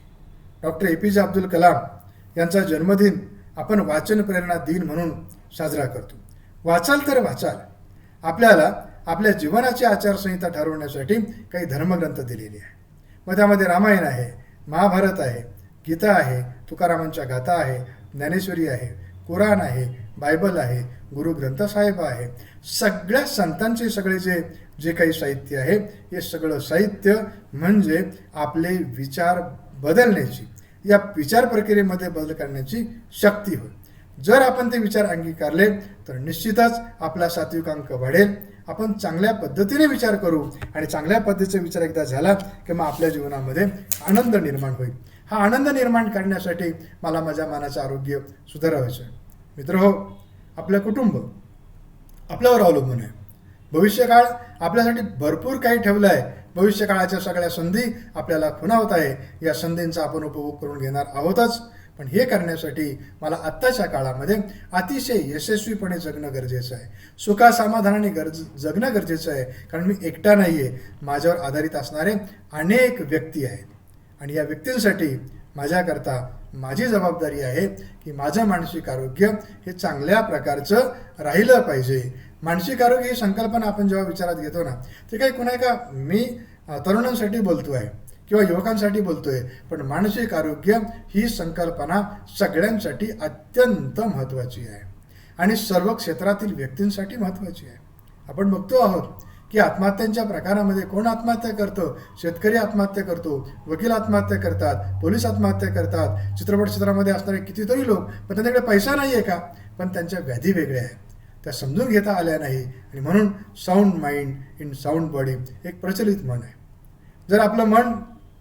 डॉक्टर APJ अब्दुल कलाम यांचा जन्मदिन आपण वाचन प्रेरणा दिन म्हणून साजरा करतो. वाचाल तर वाचाल. आपल्याला आपल्या जीवनाची आचारसंहिता ठरवण्यासाठी काही धर्मग्रंथ दिलेले आहे. मग त्यामध्ये रामायण आहे, महाभारत आहे, गीता आहे, तुकारामांच्या गाथा आहे, ज्ञानेश्वरी आहे, कुराण आहे, बायबल आहे, गुरु ग्रंथसाहेब आहे. सगळ्या संतांचे सगळे जे जे काही साहित्य आहे हे सगळं साहित्य म्हणजे आपले विचार बदलण्याची, या विचार प्रक्रियेमध्ये बदल करण्याची शक्ती होय. जर आपण ते विचार अंगीकारले तर निश्चितच आपला सात्विक अंक वाढेल. आपण चांगल्या पद्धतीने विचार करू आणि चांगल्या पद्धतीचा विचार एकदा झाला की मग आपल्या जीवनामध्ये आनंद निर्माण होईल. हा आनंद निर्माण करण्यासाठी मला माझ्या मनाचं आरोग्य सुधारायचं आहे. मित्रहो, आपलं कुटुंब आपल्यावर अवलंबून आहे. भविष्यकाळ आपल्यासाठी भरपूर काही ठेवलं आहे. भविष्यकाळाच्या सगळ्या संधी आपल्याला खुणावत आहे. या संधींचा आपण उपभोग करून घेणार आहोतच. पण हे करण्यासाठी मला आत्ताच्या काळामध्ये अतिशय यशस्वीपणे जगणं गरजेचं आहे. सुखासमाधानाने जगणं गरजेचं आहे. कारण मी एकटा नाही आहे, माझ्यावर आधारित असणारे अनेक व्यक्ती आहेत आणि या व्यक्तींसाठी माझ्याकरता माझी जबाबदारी आहे की माझं मानसिक आरोग्य हे चांगल्या प्रकारचं राहिलं पाहिजे. मानसिक आरोग्य ही संकल्पना आपण जेव्हा विचारात घेतो ना, ते काही कुणा का मी तरुणांसाठी बोलतो आहे किंवा युवकांसाठी बोलतोय, पण मानसिक आरोग्य ही संकल्पना सगळ्यांसाठी अत्यंत महत्त्वाची आहे आणि सर्व क्षेत्रातील व्यक्तींसाठी महत्त्वाची आहे. आपण बघतो आहोत की आत्महत्यांच्या प्रकारामध्ये कोण आत्महत्या करतो? शेतकरी आत्महत्या करतो, वकील आत्महत्या करतात, पोलीस आत्महत्या करतात, चित्रपट क्षेत्रामध्ये असणारे कितीतरी लोक, पण त्यांच्याकडे पैसा नाही आहे का? पण त्यांच्या व्याधी वेगळ्या आहेत, त्या समजून घेता आल्या नाही. आणि म्हणून sound mind in sound body एक प्रचलित म्हण आहे. जर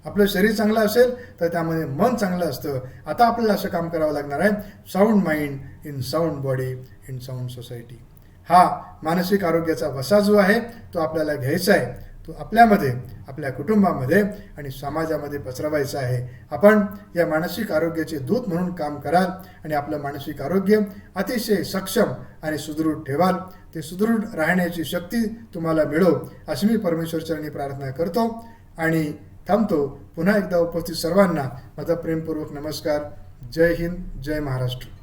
आपलं शरीर चांगलं असेल तर त्यामध्ये मन चांगलं असतं. आता आपल्याला असं काम करावं लागणार आहे, sound mind in sound body in sound society. हा मानसिक आरोग्याचा वसा जो आहे तो आपल्याला घ्यायचा आहे. तो आपल्यामध्ये, आपल्या कुटुंबामध्ये आणि समाजामध्ये पसरवायचा आहे. आपण या मानसिक आरोग्याचे दूत म्हणून काम कराल आणि आपलं मानसिक आरोग्य अतिशय सक्षम आणि सुदृढ ठेवाल. ते सुदृढ राहण्याची शक्ती तुम्हाला मिळो अशी मी परमेश्वरचरणी प्रार्थना करतो आणि थांबतो. पुन्हा एकदा उपस्थित सर्वांना माझा प्रेमपूर्वक नमस्कार. जय हिंद, जय महाराष्ट्र.